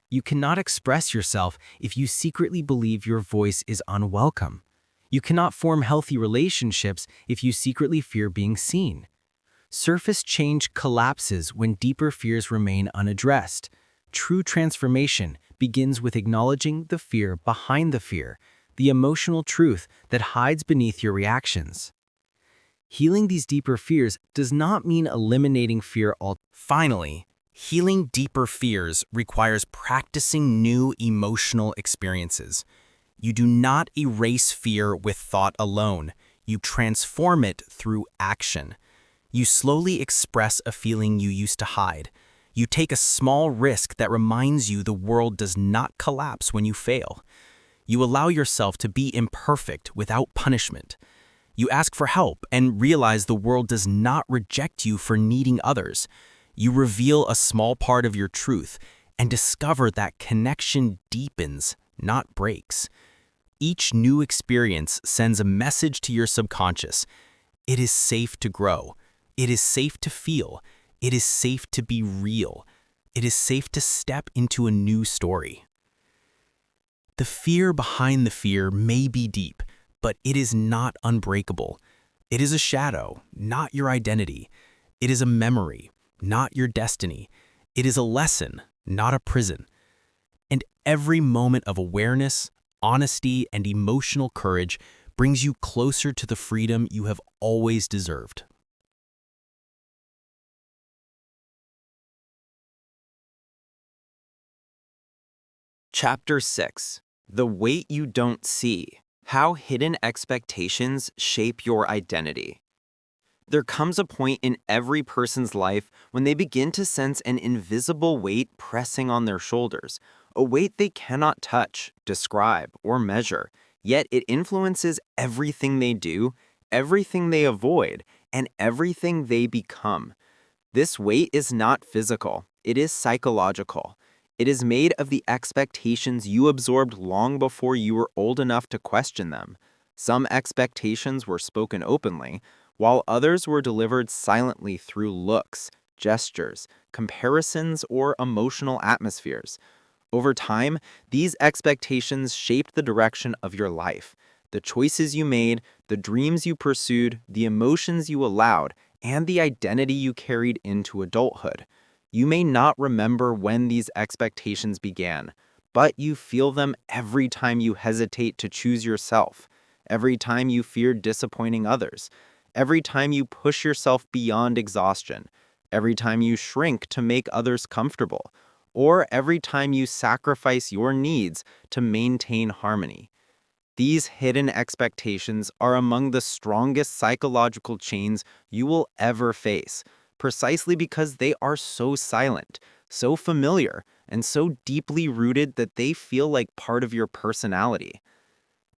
You cannot express yourself if you secretly believe your voice is unwelcome. You cannot form healthy relationships if you secretly fear being seen. Surface change collapses when deeper fears remain unaddressed. True transformation begins with acknowledging the fear behind the fear, the emotional truth that hides beneath your reactions. Healing these deeper fears does not mean eliminating fear altogether. Finally, healing deeper fears requires practicing new emotional experiences. You do not erase fear with thought alone. You transform it through action. You slowly express a feeling you used to hide. You take a small risk that reminds you the world does not collapse when you fail. You allow yourself to be imperfect without punishment. You ask for help and realize the world does not reject you for needing others. You reveal a small part of your truth and discover that connection deepens, not breaks. Each new experience sends a message to your subconscious. It is safe to grow. It is safe to feel. It is safe to be real. It is safe to step into a new story. The fear behind the fear may be deep, but it is not unbreakable. It is a shadow, not your identity. It is a memory, not your destiny. It is a lesson, not a prison. And every moment of awareness, honesty, and emotional courage brings you closer to the freedom you have always deserved. Chapter 6: The Weight You Don't See. How Hidden Expectations Shape Your Identity. There comes a point in every person's life when they begin to sense an invisible weight pressing on their shoulders, a weight they cannot touch, describe, or measure, yet it influences everything they do, everything they avoid, and everything they become. This weight is not physical, it is psychological. It is made of the expectations you absorbed long before you were old enough to question them. Some expectations were spoken openly, while others were delivered silently through looks, gestures, comparisons, or emotional atmospheres. Over time, these expectations shaped the direction of your life. The choices you made, the dreams you pursued, the emotions you allowed, and the identity you carried into adulthood. You may not remember when these expectations began, but you feel them every time you hesitate to choose yourself, every time you fear disappointing others, every time you push yourself beyond exhaustion, every time you shrink to make others comfortable, or every time you sacrifice your needs to maintain harmony. These hidden expectations are among the strongest psychological chains you will ever face, precisely because they are so silent, so familiar, and so deeply rooted that they feel like part of your personality.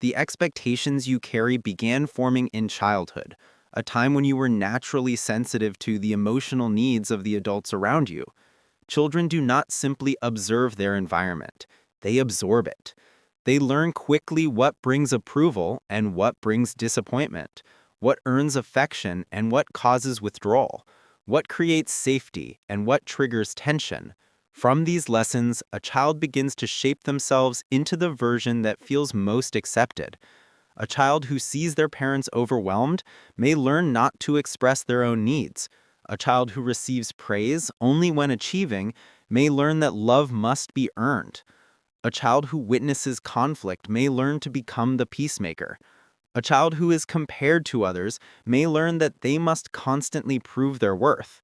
The expectations you carry began forming in childhood, a time when you were naturally sensitive to the emotional needs of the adults around you. Children do not simply observe their environment, they absorb it. They learn quickly what brings approval and what brings disappointment, what earns affection and what causes withdrawal, what creates safety and what triggers tension. From these lessons, a child begins to shape themselves into the version that feels most accepted. A child who sees their parents overwhelmed may learn not to express their own needs. A child who receives praise only when achieving may learn that love must be earned. A child who witnesses conflict may learn to become the peacemaker. A child who is compared to others may learn that they must constantly prove their worth.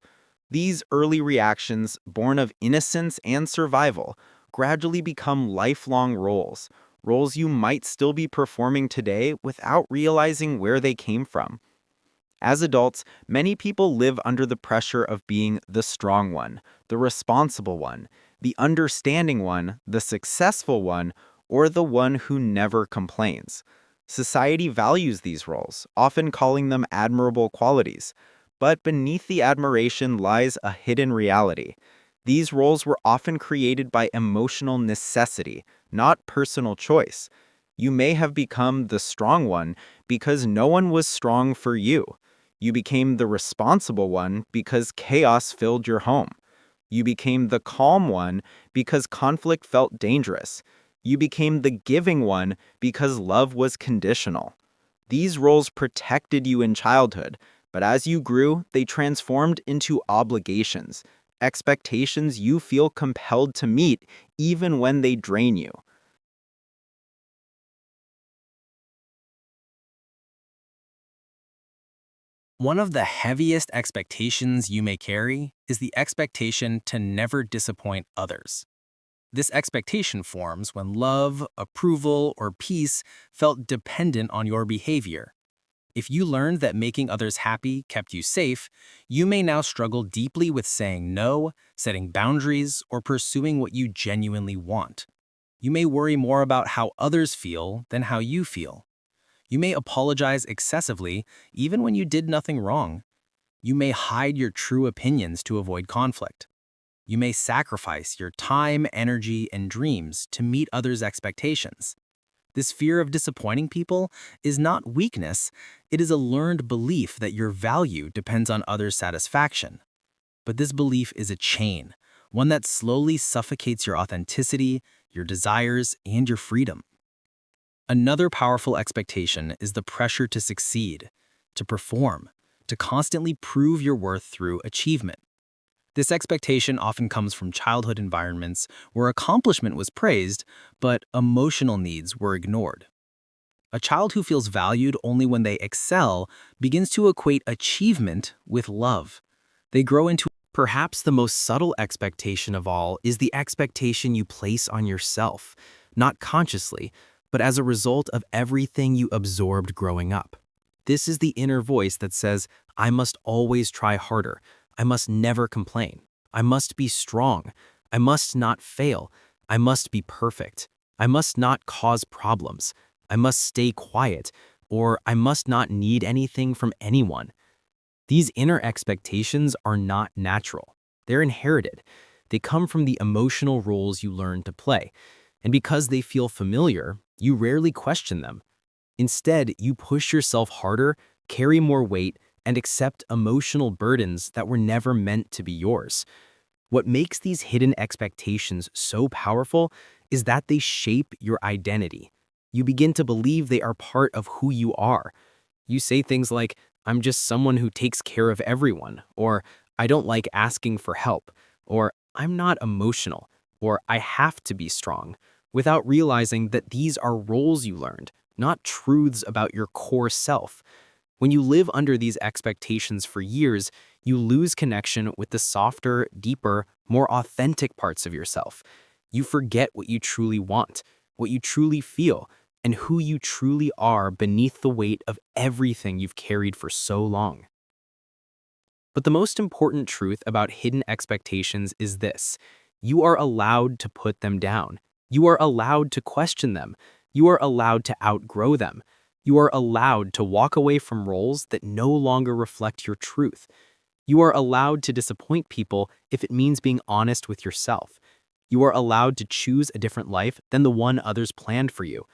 These early reactions, born of innocence and survival, gradually become lifelong roles, roles you might still be performing today without realizing where they came from. As adults, many people live under the pressure of being the strong one, the responsible one, the understanding one, the successful one, or the one who never complains. Society values these roles, often calling them admirable qualities. But beneath the admiration lies a hidden reality. These roles were often created by emotional necessity, not personal choice. You may have become the strong one because no one was strong for you. You became the responsible one because chaos filled your home. You became the calm one because conflict felt dangerous. You became the giving one because love was conditional. These roles protected you in childhood, but as you grew, they transformed into obligations, expectations you feel compelled to meet even when they drain you. One of the heaviest expectations you may carry is the expectation to never disappoint others. This expectation forms when love, approval, or peace felt dependent on your behavior. If you learned that making others happy kept you safe, you may now struggle deeply with saying no, setting boundaries, or pursuing what you genuinely want. You may worry more about how others feel than how you feel. You may apologize excessively even when you did nothing wrong. You may hide your true opinions to avoid conflict. You may sacrifice your time, energy, and dreams to meet others' expectations. This fear of disappointing people is not weakness, it is a learned belief that your value depends on others' satisfaction. But this belief is a chain, one that slowly suffocates your authenticity, your desires, and your freedom. Another powerful expectation is the pressure to succeed, to perform, to constantly prove your worth through achievement. This expectation often comes from childhood environments where accomplishment was praised, but emotional needs were ignored. A child who feels valued only when they excel begins to equate achievement with love. They grow into Perhaps the most subtle expectation of all is the expectation you place on yourself, not consciously, but as a result of everything you absorbed growing up. This is the inner voice that says, I must always try harder. I must never complain. I must be strong. I must not fail. I must be perfect. I must not cause problems. I must stay quiet, or I must not need anything from anyone. These inner expectations are not natural. They're inherited. They come from the emotional roles you learn to play. And because they feel familiar, you rarely question them. Instead, you push yourself harder, carry more weight, and accept emotional burdens that were never meant to be yours. What makes these hidden expectations so powerful is that they shape your identity. You begin to believe they are part of who you are. You say things like, I'm just someone who takes care of everyone, or I don't like asking for help, or I'm not emotional, or I have to be strong, without realizing that these are roles you learned, not truths about your core self. When you live under these expectations for years, you lose connection with the softer, deeper, more authentic parts of yourself. You forget what you truly want, what you truly feel, and who you truly are beneath the weight of everything you've carried for so long. But the most important truth about hidden expectations is this: you are allowed to put them down. You are allowed to question them. You are allowed to outgrow them. You are allowed to walk away from roles that no longer reflect your truth. You are allowed to disappoint people if it means being honest with yourself. You are allowed to choose a different life than the one others planned for you.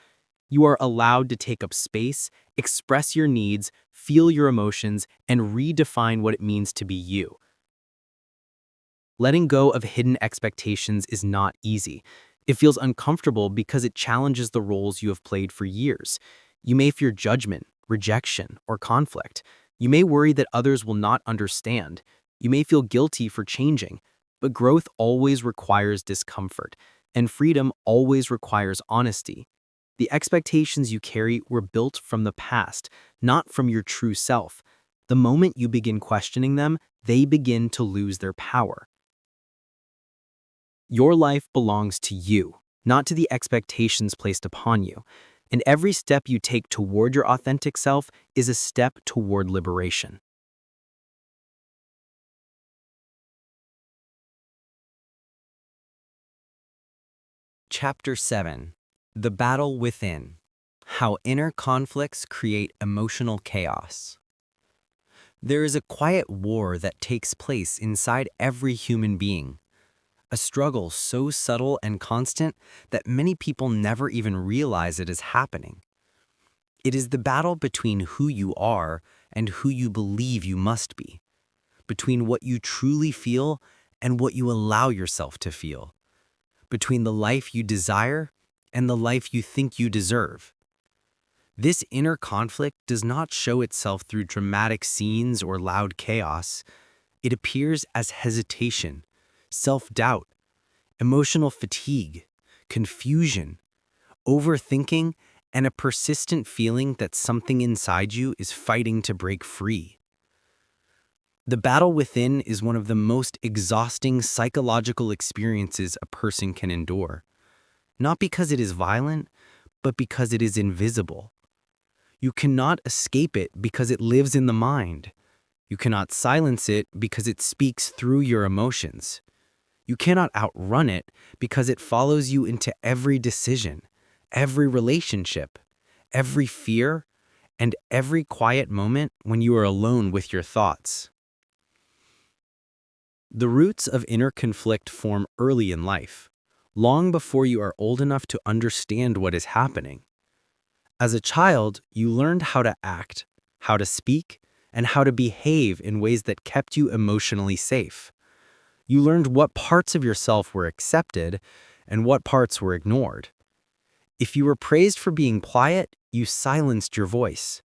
You are allowed to take up space, express your needs, feel your emotions, and redefine what it means to be you. Letting go of hidden expectations is not easy. It feels uncomfortable because it challenges the roles you have played for years. You may fear judgment, rejection, or conflict. You may worry that others will not understand. You may feel guilty for changing. But growth always requires discomfort, and freedom always requires honesty. The expectations you carry were built from the past, not from your true self. The moment you begin questioning them, they begin to lose their power. Your life belongs to you, not to the expectations placed upon you. And every step you take toward your authentic self is a step toward liberation. Chapter 7: The Battle Within. How Inner Conflicts Create Emotional Chaos. There is a quiet war that takes place inside every human being. A struggle so subtle and constant that many people never even realize it is happening. It is the battle between who you are and who you believe you must be, between what you truly feel and what you allow yourself to feel, between the life you desire and the life you think you deserve. This inner conflict does not show itself through dramatic scenes or loud chaos. It appears as hesitation, self-doubt, emotional fatigue, confusion, overthinking, and a persistent feeling that something inside you is fighting to break free. The battle within is one of the most exhausting psychological experiences a person can endure, not because it is violent, but because it is invisible. You cannot escape it because it lives in the mind. You cannot silence it because it speaks through your emotions. You cannot outrun it because it follows you into every decision, every relationship, every fear, and every quiet moment when you are alone with your thoughts. The roots of inner conflict form early in life, long before you are old enough to understand what is happening. As a child, you learned how to act, how to speak, and how to behave in ways that kept you emotionally safe. You learned what parts of yourself were accepted and what parts were ignored. If you were praised for being quiet, you silenced your voice.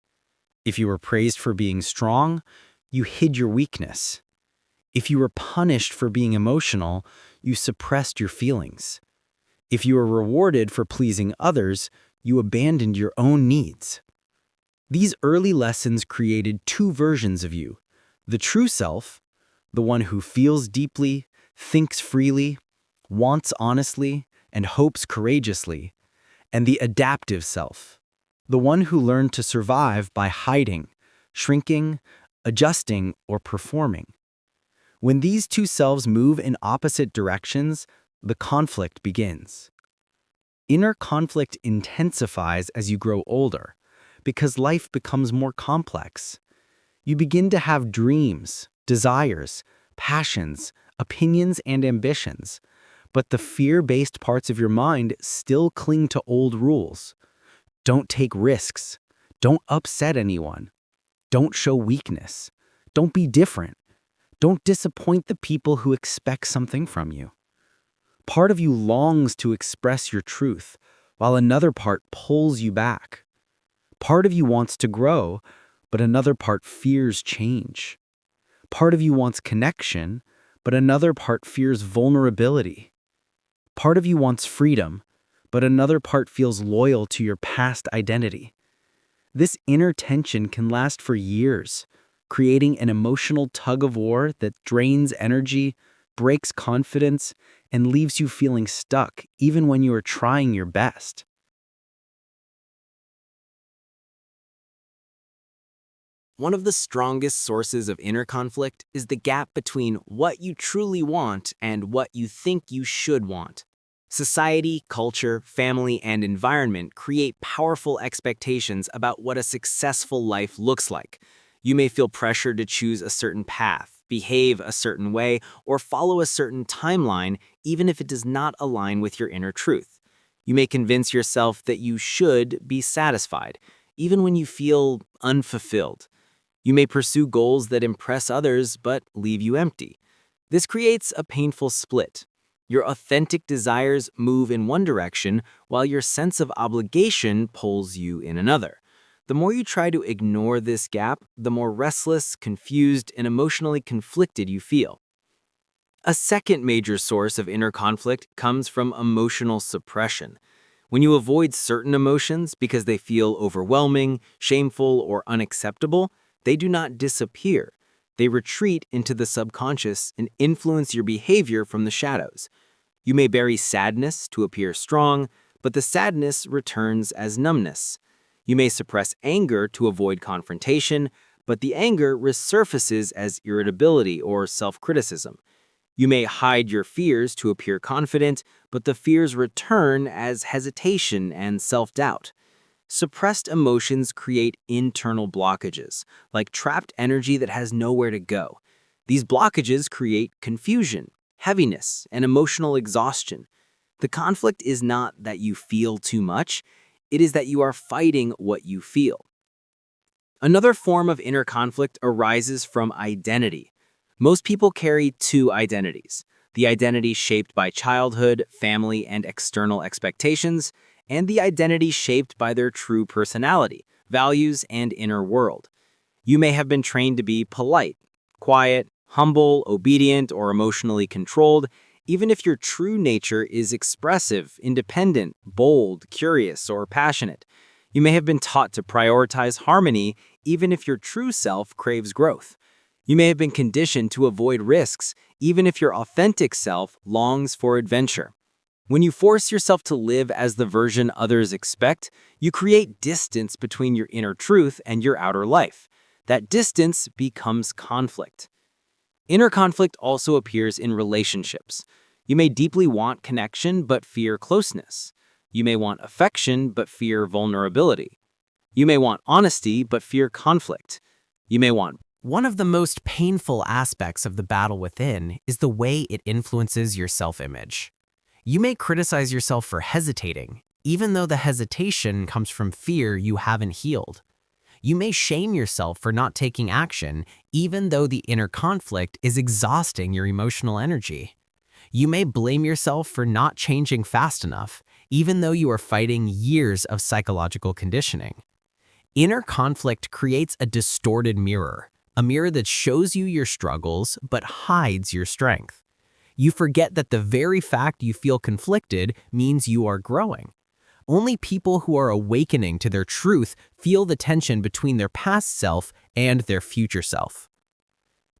If you were praised for being strong, you hid your weakness. If you were punished for being emotional, you suppressed your feelings. If you were rewarded for pleasing others, you abandoned your own needs. These early lessons created two versions of you: the true self, the one who feels deeply, thinks freely, wants honestly, and hopes courageously, and the adaptive self, the one who learned to survive by hiding, shrinking, adjusting, or performing. When these two selves move in opposite directions, the conflict begins. Inner conflict intensifies as you grow older because life becomes more complex. You begin to have dreams, desires, passions, opinions, and ambitions, but the fear-based parts of your mind still cling to old rules. Don't take risks. Don't upset anyone. Don't show weakness. Don't be different. Don't disappoint the people who expect something from you. Part of you longs to express your truth, while another part pulls you back. Part of you wants to grow, but another part fears change. Part of you wants connection, but another part fears vulnerability. Part of you wants freedom, but another part feels loyal to your past identity. This inner tension can last for years, creating an emotional tug-of-war that drains energy, breaks confidence, and leaves you feeling stuck even when you are trying your best. One of the strongest sources of inner conflict is the gap between what you truly want and what you think you should want. Society, culture, family, and environment create powerful expectations about what a successful life looks like. You may feel pressure to choose a certain path, behave a certain way, or follow a certain timeline, even if it does not align with your inner truth. You may convince yourself that you should be satisfied, even when you feel unfulfilled. You may pursue goals that impress others but leave you empty. This creates a painful split. Your authentic desires move in one direction, while your sense of obligation pulls you in another. The more you try to ignore this gap, the more restless, confused, and emotionally conflicted you feel. A second major source of inner conflict comes from emotional suppression. When you avoid certain emotions because they feel overwhelming, shameful, or unacceptable, they do not disappear. They retreat into the subconscious and influence your behavior from the shadows. You may bury sadness to appear strong, but the sadness returns as numbness. You may suppress anger to avoid confrontation, but the anger resurfaces as irritability or self-criticism. You may hide your fears to appear confident, but the fears return as hesitation and self-doubt. Suppressed emotions create internal blockages, like trapped energy that has nowhere to go. These blockages create confusion, heaviness, and emotional exhaustion. The conflict is not that you feel too much, it is that you are fighting what you feel. Another form of inner conflict arises from identity. Most people carry two identities: the identity shaped by childhood, family, and external expectations, and the identity shaped by their true personality, values, and inner world. You may have been trained to be polite, quiet, humble, obedient, or emotionally controlled, even if your true nature is expressive, independent, bold, curious, or passionate. You may have been taught to prioritize harmony, even if your true self craves growth. You may have been conditioned to avoid risks, even if your authentic self longs for adventure. When you force yourself to live as the version others expect, you create distance between your inner truth and your outer life. That distance becomes conflict. Inner conflict also appears in relationships. You may deeply want connection but fear closeness. You may want affection but fear vulnerability. You may want honesty but fear conflict. You may want. One of the most painful aspects of the battle within is the way it influences your self-image. You may criticize yourself for hesitating, even though the hesitation comes from fear you haven't healed. You may shame yourself for not taking action, even though the inner conflict is exhausting your emotional energy. You may blame yourself for not changing fast enough, even though you are fighting years of psychological conditioning. Inner conflict creates a distorted mirror, a mirror that shows you your struggles but hides your strength. You forget that the very fact you feel conflicted means you are growing. Only people who are awakening to their truth feel the tension between their past self and their future self.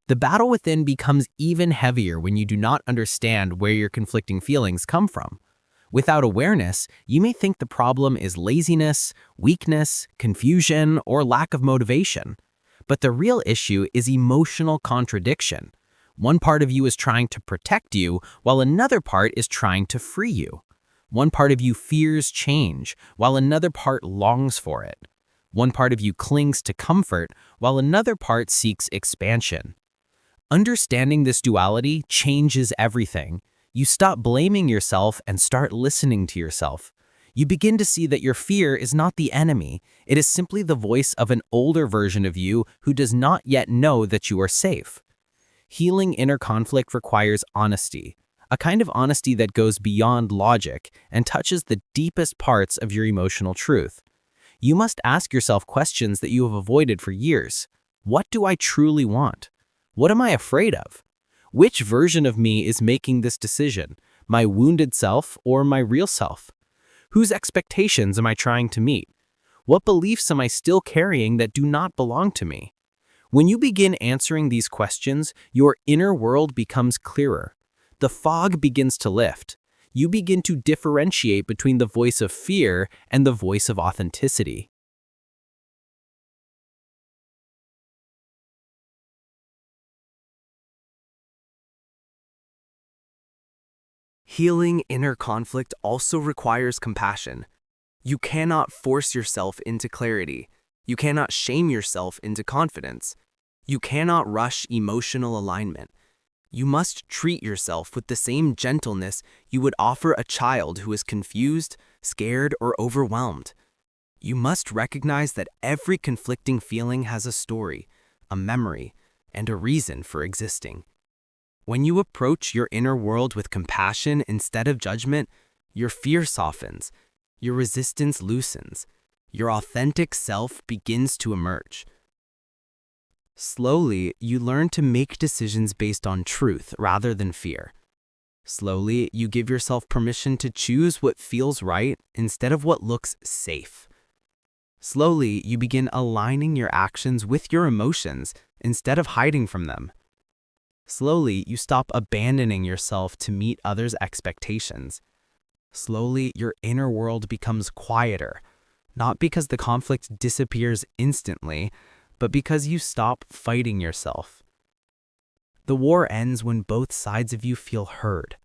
The battle within becomes even heavier when you do not understand where your conflicting feelings come from. Without awareness, you may think the problem is laziness, weakness, confusion, or lack of motivation. But the real issue is emotional contradiction. One part of you is trying to protect you, while another part is trying to free you. One part of you fears change, while another part longs for it. One part of you clings to comfort, while another part seeks expansion. Understanding this duality changes everything. You stop blaming yourself and start listening to yourself. You begin to see that your fear is not the enemy. It is simply the voice of an older version of you who does not yet know that you are safe. Healing inner conflict requires honesty, a kind of honesty that goes beyond logic and touches the deepest parts of your emotional truth. You must ask yourself questions that you have avoided for years. What do I truly want? What am I afraid of? Which version of me is making this decision, my wounded self or my real self? Whose expectations am I trying to meet? What beliefs am I still carrying that do not belong to me? When you begin answering these questions, your inner world becomes clearer. The fog begins to lift. You begin to differentiate between the voice of fear and the voice of authenticity. Healing inner conflict also requires compassion. You cannot force yourself into clarity. You cannot shame yourself into confidence. You cannot rush emotional alignment. You must treat yourself with the same gentleness you would offer a child who is confused, scared, or overwhelmed. You must recognize that every conflicting feeling has a story, a memory, and a reason for existing. When you approach your inner world with compassion instead of judgment, your fear softens, your resistance loosens, your authentic self begins to emerge. Slowly, you learn to make decisions based on truth rather than fear. Slowly, you give yourself permission to choose what feels right instead of what looks safe. Slowly, you begin aligning your actions with your emotions instead of hiding from them. Slowly, you stop abandoning yourself to meet others' expectations. Slowly, your inner world becomes quieter, not because the conflict disappears instantly, but because you stop fighting yourself. The war ends when both sides of you feel heard.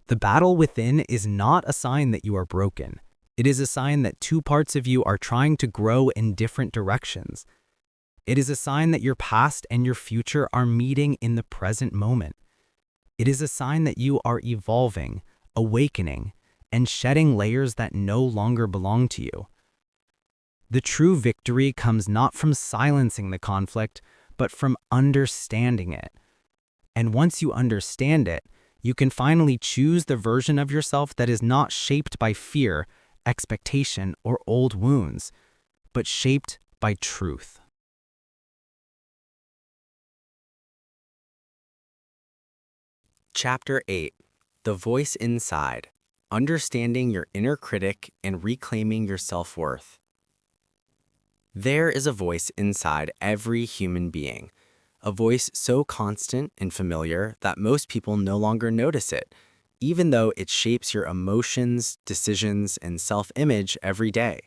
The battle within is not a sign that you are broken. It is a sign that two parts of you are trying to grow in different directions. It is a sign that your past and your future are meeting in the present moment. It is a sign that you are evolving, awakening, and shedding layers that no longer belong to you. The true victory comes not from silencing the conflict, but from understanding it. And once you understand it, you can finally choose the version of yourself that is not shaped by fear, expectation, or old wounds, but shaped by truth. Chapter 8. The Voice Inside. Understanding your inner critic and reclaiming your self-worth. There is a voice inside every human being, a voice so constant and familiar that most people no longer notice it, even though it shapes your emotions, decisions, and self-image every day.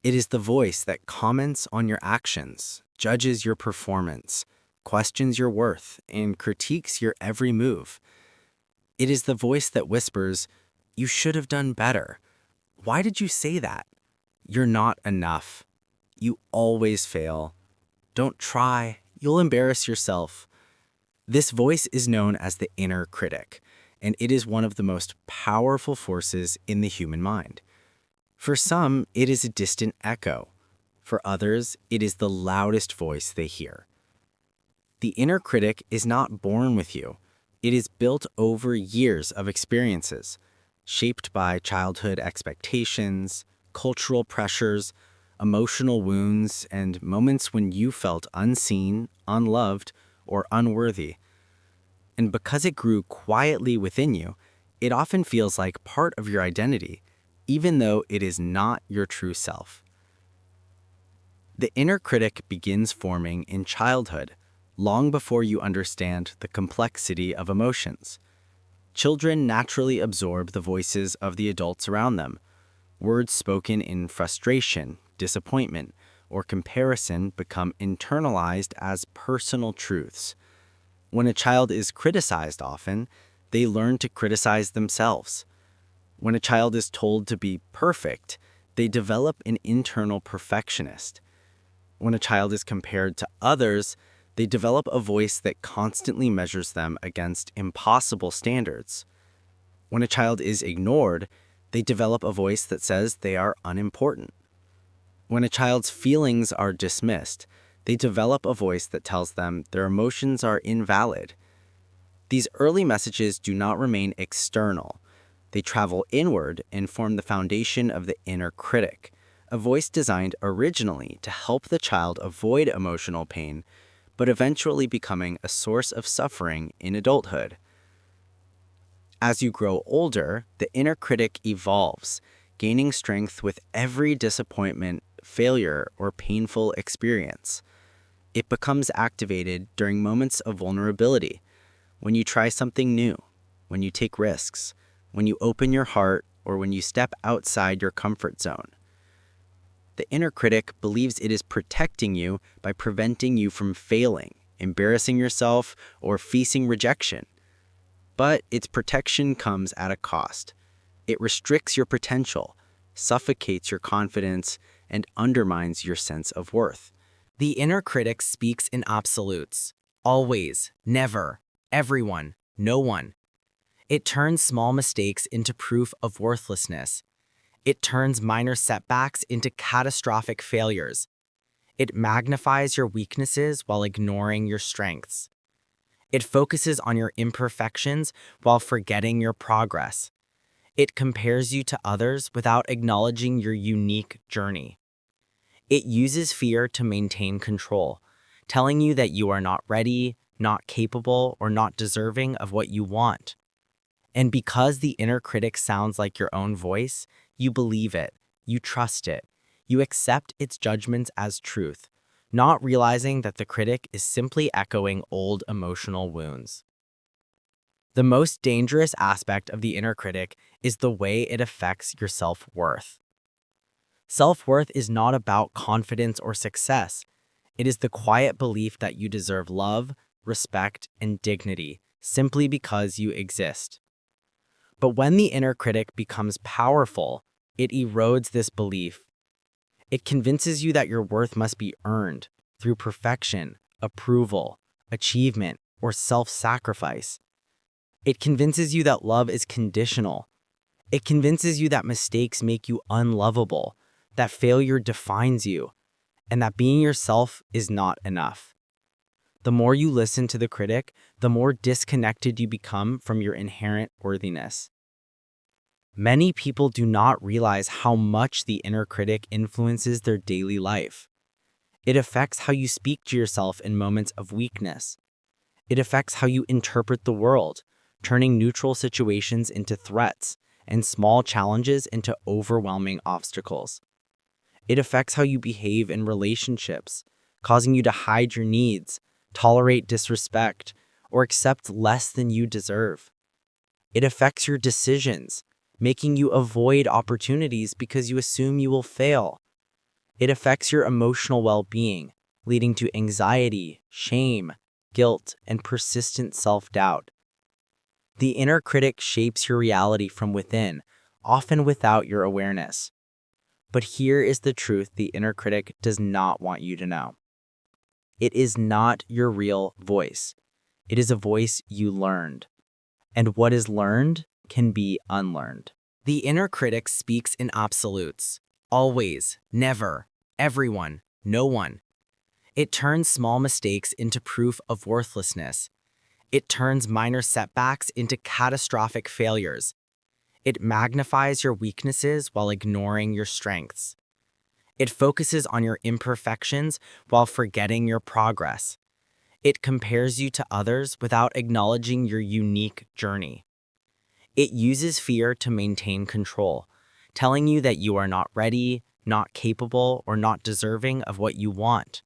It is the voice that comments on your actions, judges your performance, questions your worth, and critiques your every move. It is the voice that whispers, "You should have done better. Why did you say that? You're not enough. You always fail. Don't try. You'll embarrass yourself." This voice is known as the inner critic, and it is one of the most powerful forces in the human mind. For some, it is a distant echo. For others, it is the loudest voice they hear. The inner critic is not born with you. It is built over years of experiences, shaped by childhood expectations, cultural pressures, emotional wounds, and moments when you felt unseen, unloved, or unworthy. And because it grew quietly within you, it often feels like part of your identity, even though it is not your true self. The inner critic begins forming in childhood, long before you understand the complexity of emotions. Children naturally absorb the voices of the adults around them, words spoken in frustration, disappointment, or comparison become internalized as personal truths. When a child is criticized often, they learn to criticize themselves. When a child is told to be perfect, they develop an internal perfectionist. When a child is compared to others, they develop a voice that constantly measures them against impossible standards. When a child is ignored, they develop a voice that says they are unimportant. When a child's feelings are dismissed, they develop a voice that tells them their emotions are invalid. These early messages do not remain external. They travel inward and form the foundation of the inner critic, a voice designed originally to help the child avoid emotional pain, but eventually becoming a source of suffering in adulthood. As you grow older, the inner critic evolves, gaining strength with every disappointment, failure, or painful experience. It becomes activated during moments of vulnerability, when you try something new, when you take risks, when you open your heart, or when you step outside your comfort zone. The inner critic believes it is protecting you by preventing you from failing, embarrassing yourself, or facing rejection. But its protection comes at a cost. It restricts your potential, suffocates your confidence, and undermines your sense of worth. The inner critic speaks in absolutes. Always, never, everyone, no one. It turns small mistakes into proof of worthlessness. It turns minor setbacks into catastrophic failures. It magnifies your weaknesses while ignoring your strengths. It focuses on your imperfections while forgetting your progress. It compares you to others without acknowledging your unique journey. It uses fear to maintain control, telling you that you are not ready, not capable, or not deserving of what you want. And because the inner critic sounds like your own voice, you believe it, you trust it, you accept its judgments as truth, not realizing that the critic is simply echoing old emotional wounds. The most dangerous aspect of the inner critic is the way it affects your self-worth. Self-worth is not about confidence or success. It is the quiet belief that you deserve love, respect, and dignity simply because you exist. But when the inner critic becomes powerful, it erodes this belief. It convinces you that your worth must be earned through perfection, approval, achievement, or self-sacrifice. It convinces you that love is conditional. It convinces you that mistakes make you unlovable, that failure defines you, and that being yourself is not enough. The more you listen to the critic, the more disconnected you become from your inherent worthiness. Many people do not realize how much the inner critic influences their daily life. It affects how you speak to yourself in moments of weakness. It affects how you interpret the world, turning neutral situations into threats and small challenges into overwhelming obstacles. It affects how you behave in relationships, causing you to hide your needs, tolerate disrespect, or accept less than you deserve. It affects your decisions, making you avoid opportunities because you assume you will fail. It affects your emotional well-being, leading to anxiety, shame, guilt, and persistent self-doubt. The inner critic shapes your reality from within, often without your awareness. But here is the truth the inner critic does not want you to know. It is not your real voice. It is a voice you learned. And what is learned can be unlearned. The inner critic speaks in absolutes. Always, never, everyone, no one. It turns small mistakes into proof of worthlessness. It turns minor setbacks into catastrophic failures. It magnifies your weaknesses while ignoring your strengths. It focuses on your imperfections while forgetting your progress. It compares you to others without acknowledging your unique journey. It uses fear to maintain control, telling you that you are not ready, not capable, or not deserving of what you want.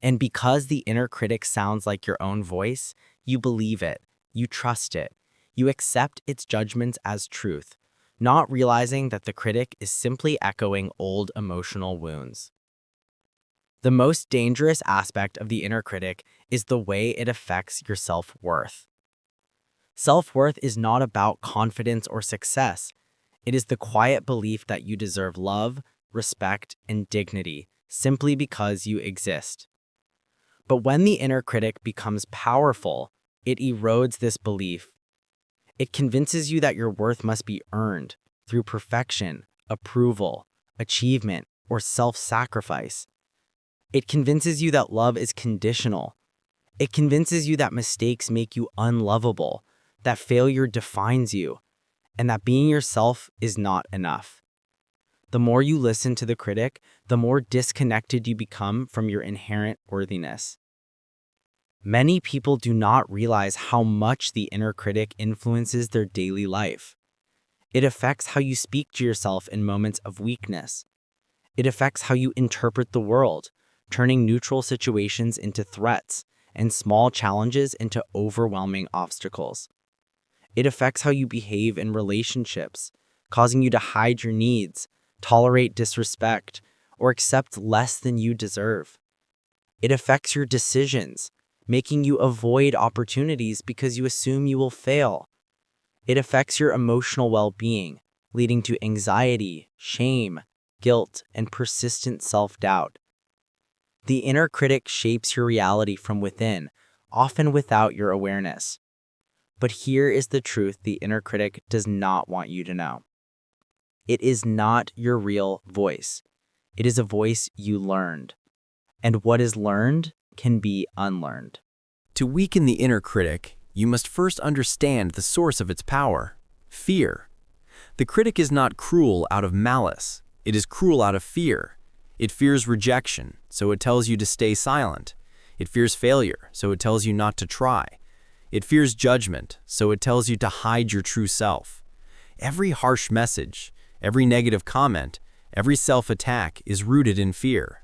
And because the inner critic sounds like your own voice, you believe it, you trust it, you accept its judgments as truth, not realizing that the critic is simply echoing old emotional wounds. The most dangerous aspect of the inner critic is the way it affects your self-worth. Self-worth is not about confidence or success. It is the quiet belief that you deserve love, respect, and dignity simply because you exist. But when the inner critic becomes powerful, it erodes this belief. It convinces you that your worth must be earned through perfection, approval, achievement, or self-sacrifice. It convinces you that love is conditional. It convinces you that mistakes make you unlovable, that failure defines you, and that being yourself is not enough. The more you listen to the critic, the more disconnected you become from your inherent worthiness. Many people do not realize how much the inner critic influences their daily life. It affects how you speak to yourself in moments of weakness. It affects how you interpret the world, turning neutral situations into threats and small challenges into overwhelming obstacles. It affects how you behave in relationships, causing you to hide your needs, tolerate disrespect, or accept less than you deserve. It affects your decisions, making you avoid opportunities because you assume you will fail. It affects your emotional well-being, leading to anxiety, shame, guilt, and persistent self-doubt. The inner critic shapes your reality from within, often without your awareness. But here is the truth the inner critic does not want you to know. It is not your real voice. It is a voice you learned. And what is learned can be unlearned. To weaken the inner critic, you must first understand the source of its power: fear. The critic is not cruel out of malice. It is cruel out of fear. It fears rejection, so it tells you to stay silent. It fears failure, so it tells you not to try. It fears judgment, so it tells you to hide your true self. Every harsh message, every negative comment, every self-attack is rooted in fear.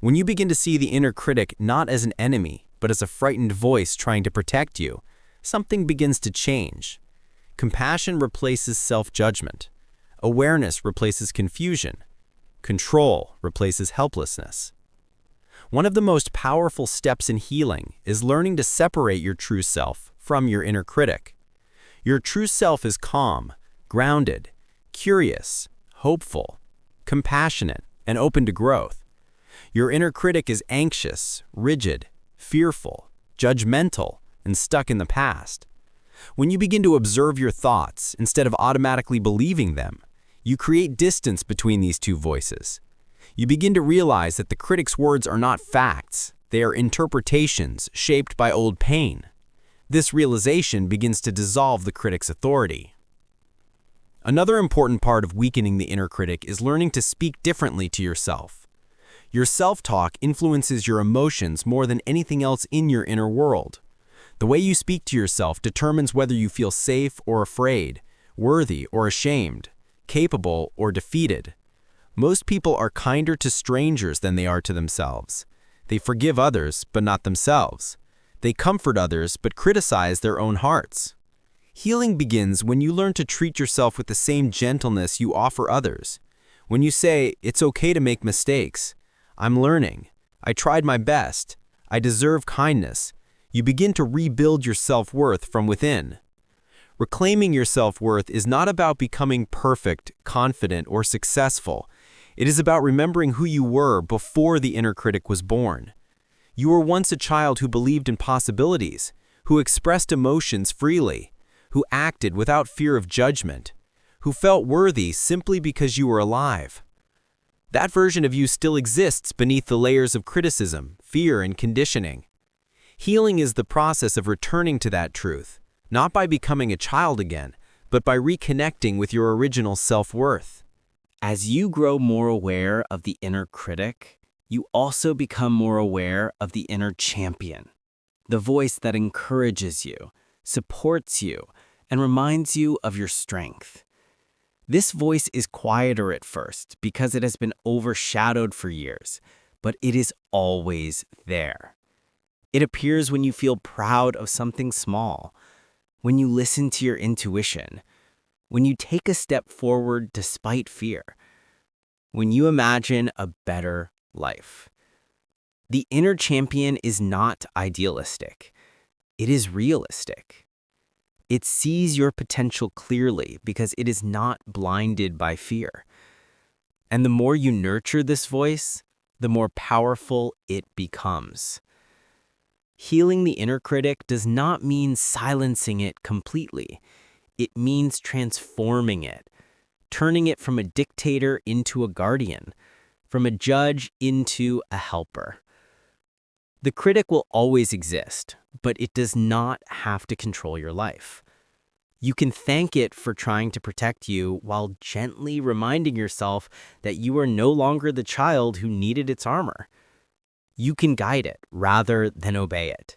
When you begin to see the inner critic not as an enemy, but as a frightened voice trying to protect you, something begins to change. Compassion replaces self-judgment. Awareness replaces confusion. Control replaces helplessness. One of the most powerful steps in healing is learning to separate your true self from your inner critic. Your true self is calm, grounded, curious, hopeful, compassionate, and open to growth. Your inner critic is anxious, rigid, fearful, judgmental, and stuck in the past. When you begin to observe your thoughts instead of automatically believing them, you create distance between these two voices. You begin to realize that the critic's words are not facts, they are interpretations shaped by old pain. This realization begins to dissolve the critic's authority. Another important part of weakening the inner critic is learning to speak differently to yourself. Your self-talk influences your emotions more than anything else in your inner world. The way you speak to yourself determines whether you feel safe or afraid, worthy or ashamed, capable or defeated. Most people are kinder to strangers than they are to themselves. They forgive others, but not themselves. They comfort others, but criticize their own hearts. Healing begins when you learn to treat yourself with the same gentleness you offer others. When you say, "It's okay to make mistakes. I'm learning. I tried my best. I deserve kindness," you begin to rebuild your self-worth from within. Reclaiming your self-worth is not about becoming perfect, confident, or successful. It is about remembering who you were before the inner critic was born. You were once a child who believed in possibilities, who expressed emotions freely, who acted without fear of judgment, who felt worthy simply because you were alive. That version of you still exists beneath the layers of criticism, fear, and conditioning. Healing is the process of returning to that truth, not by becoming a child again, but by reconnecting with your original self-worth. As you grow more aware of the inner critic, you also become more aware of the inner champion, the voice that encourages you, supports you, and reminds you of your strength. This voice is quieter at first because it has been overshadowed for years, but it is always there. It appears when you feel proud of something small, when you listen to your intuition, when you take a step forward despite fear, when you imagine a better life. The inner champion is not idealistic. It is realistic. It sees your potential clearly because it is not blinded by fear. And the more you nurture this voice, the more powerful it becomes. Healing the inner critic does not mean silencing it completely. It means transforming it, turning it from a dictator into a guardian, from a judge into a helper. The critic will always exist, but it does not have to control your life. You can thank it for trying to protect you while gently reminding yourself that you are no longer the child who needed its armor. You can guide it rather than obey it.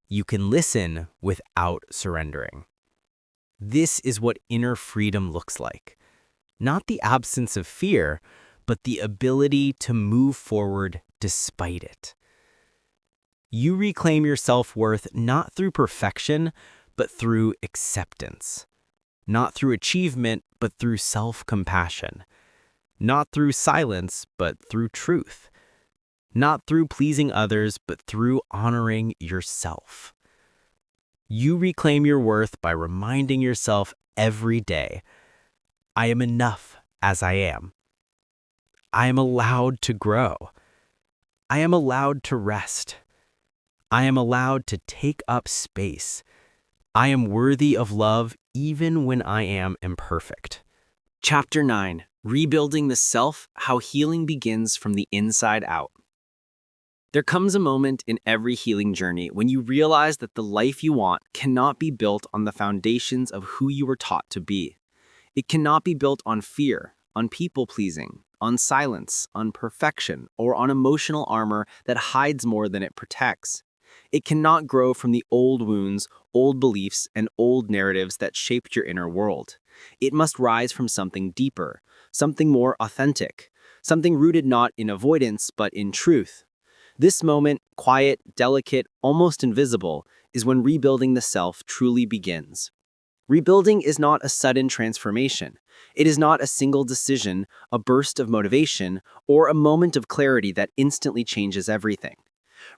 You can listen without surrendering. This is what inner freedom looks like. Not the absence of fear, but the ability to move forward despite it. You reclaim your self-worth not through perfection, but through acceptance. Not through achievement, but through self-compassion. Not through silence, but through truth. Not through pleasing others, but through honoring yourself. You reclaim your worth by reminding yourself every day, I am enough as I am. I am allowed to grow. I am allowed to rest. I am allowed to take up space. I am worthy of love even when I am imperfect. Chapter 9. Rebuilding the Self, How Healing Begins from the Inside Out. There comes a moment in every healing journey when you realize that the life you want cannot be built on the foundations of who you were taught to be. It cannot be built on fear, on people-pleasing, on silence, on perfection, or on emotional armor that hides more than it protects. It cannot grow from the old wounds, old beliefs, and old narratives that shaped your inner world. It must rise from something deeper, something more authentic, something rooted not in avoidance but in truth. This moment, quiet, delicate, almost invisible, is when rebuilding the self truly begins. Rebuilding is not a sudden transformation. It is not a single decision, a burst of motivation, or a moment of clarity that instantly changes everything.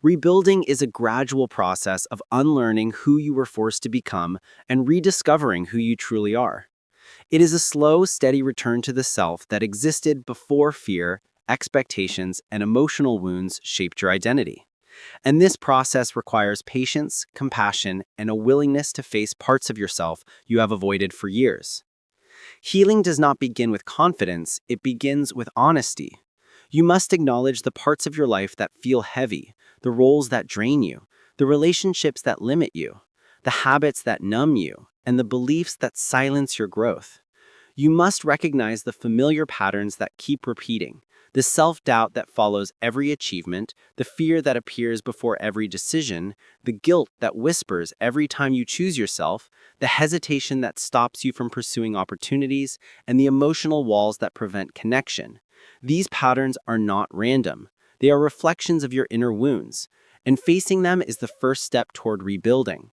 Rebuilding is a gradual process of unlearning who you were forced to become and rediscovering who you truly are. It is a slow, steady return to the self that existed before fear, expectations, and emotional wounds shaped your identity. And this process requires patience, compassion, and a willingness to face parts of yourself you have avoided for years. Healing does not begin with confidence, it begins with honesty. You must acknowledge the parts of your life that feel heavy, the roles that drain you, the relationships that limit you, the habits that numb you, and the beliefs that silence your growth. You must recognize the familiar patterns that keep repeating, the self-doubt that follows every achievement, the fear that appears before every decision, the guilt that whispers every time you choose yourself, the hesitation that stops you from pursuing opportunities, and the emotional walls that prevent connection. These patterns are not random. They are reflections of your inner wounds, and facing them is the first step toward rebuilding.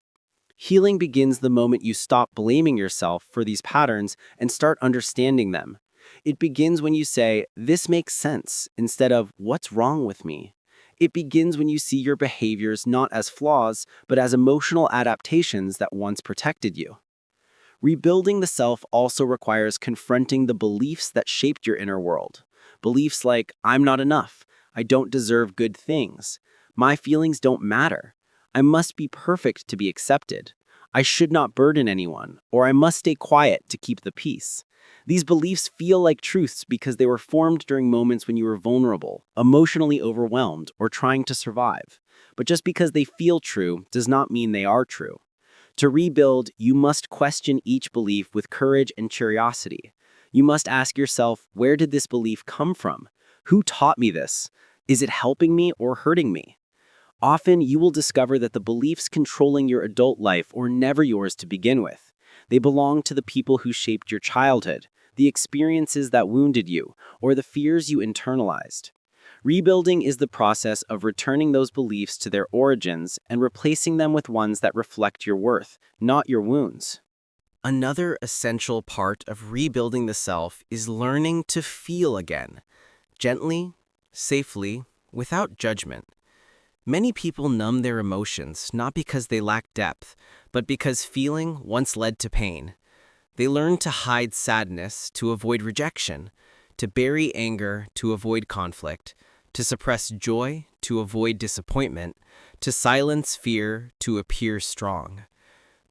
Healing begins the moment you stop blaming yourself for these patterns and start understanding them. It begins when you say, "This makes sense," instead of, "What's wrong with me?" It begins when you see your behaviors not as flaws, but as emotional adaptations that once protected you. Rebuilding the self also requires confronting the beliefs that shaped your inner world. Beliefs like, "I'm not enough," "I don't deserve good things," "My feelings don't matter," "I must be perfect to be accepted," "I should not burden anyone," or "I must stay quiet to keep the peace." These beliefs feel like truths because they were formed during moments when you were vulnerable, emotionally overwhelmed, or trying to survive. But just because they feel true does not mean they are true. To rebuild, you must question each belief with courage and curiosity. You must ask yourself, where did this belief come from? Who taught me this? Is it helping me or hurting me? Often, you will discover that the beliefs controlling your adult life were never yours to begin with. They belong to the people who shaped your childhood, the experiences that wounded you, or the fears you internalized. Rebuilding is the process of returning those beliefs to their origins and replacing them with ones that reflect your worth, not your wounds. Another essential part of rebuilding the self is learning to feel again, gently, safely, without judgment. Many people numb their emotions not because they lack depth, but because feeling once led to pain. They learn to hide sadness to avoid rejection, to bury anger to avoid conflict, to suppress joy to avoid disappointment, to silence fear to appear strong.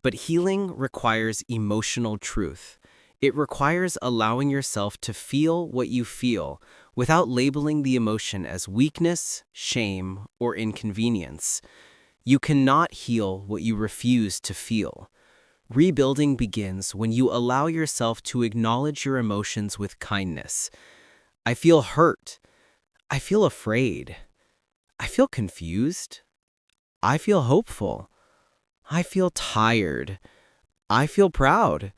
But healing requires emotional truth. It requires allowing yourself to feel what you feel without labeling the emotion as weakness, shame, or inconvenience. You cannot heal what you refuse to feel. Rebuilding begins when you allow yourself to acknowledge your emotions with kindness. I feel hurt. I feel afraid. I feel confused. I feel hopeful. I feel tired. I feel proud.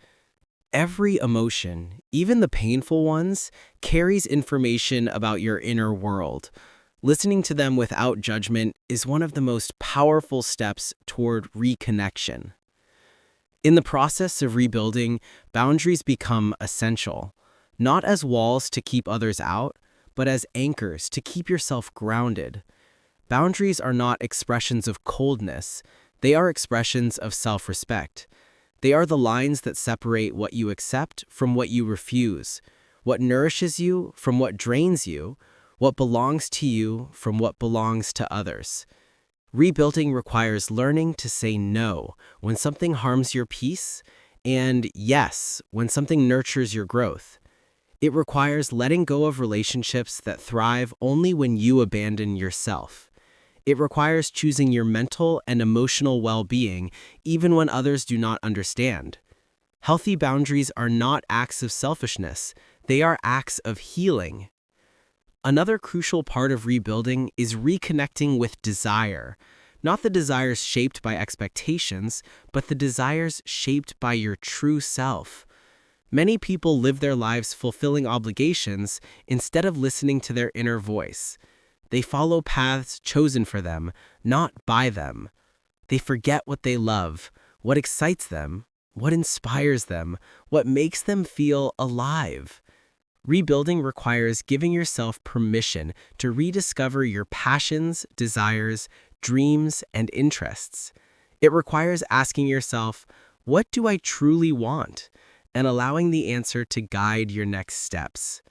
Every emotion, even the painful ones, carries information about your inner world. Listening to them without judgment is one of the most powerful steps toward reconnection. In the process of rebuilding, boundaries become essential, not as walls to keep others out, but as anchors to keep yourself grounded. Boundaries are not expressions of coldness, they are expressions of self-respect. They are the lines that separate what you accept from what you refuse, what nourishes you from what drains you, what belongs to you from what belongs to others. Rebuilding requires learning to say no when something harms your peace and yes when something nurtures your growth. It requires letting go of relationships that thrive only when you abandon yourself. It requires choosing your mental and emotional well-being even when others do not understand. Healthy boundaries are not acts of selfishness, they are acts of healing. Another crucial part of rebuilding is reconnecting with desire, not the desires shaped by expectations, but the desires shaped by your true self. Many people live their lives fulfilling obligations instead of listening to their inner voice. They follow paths chosen for them, not by them. They forget what they love, what excites them, what inspires them, what makes them feel alive. Rebuilding requires giving yourself permission to rediscover your passions, desires, dreams, and interests. It requires asking yourself, what do I truly want? And allowing the answer to guide your next steps.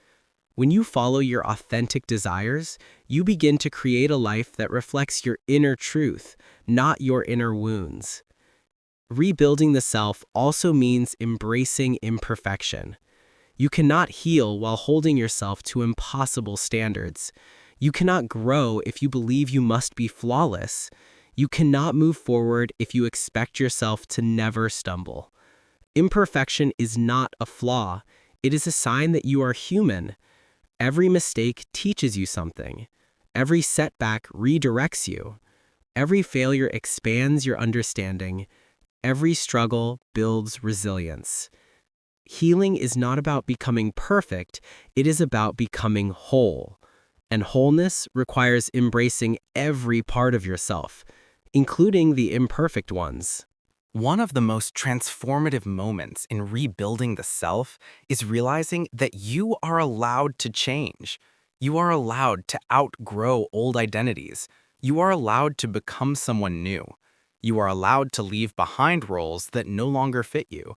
When you follow your authentic desires, you begin to create a life that reflects your inner truth, not your inner wounds. Rebuilding the self also means embracing imperfection. You cannot heal while holding yourself to impossible standards. You cannot grow if you believe you must be flawless. You cannot move forward if you expect yourself to never stumble. Imperfection is not a flaw. It is a sign that you are human. Every mistake teaches you something. Every setback redirects you. Every failure expands your understanding. Every struggle builds resilience. Healing is not about becoming perfect, it is about becoming whole. And wholeness requires embracing every part of yourself, including the imperfect ones. One of the most transformative moments in rebuilding the self is realizing that you are allowed to change. You are allowed to outgrow old identities. You are allowed to become someone new. You are allowed to leave behind roles that no longer fit you.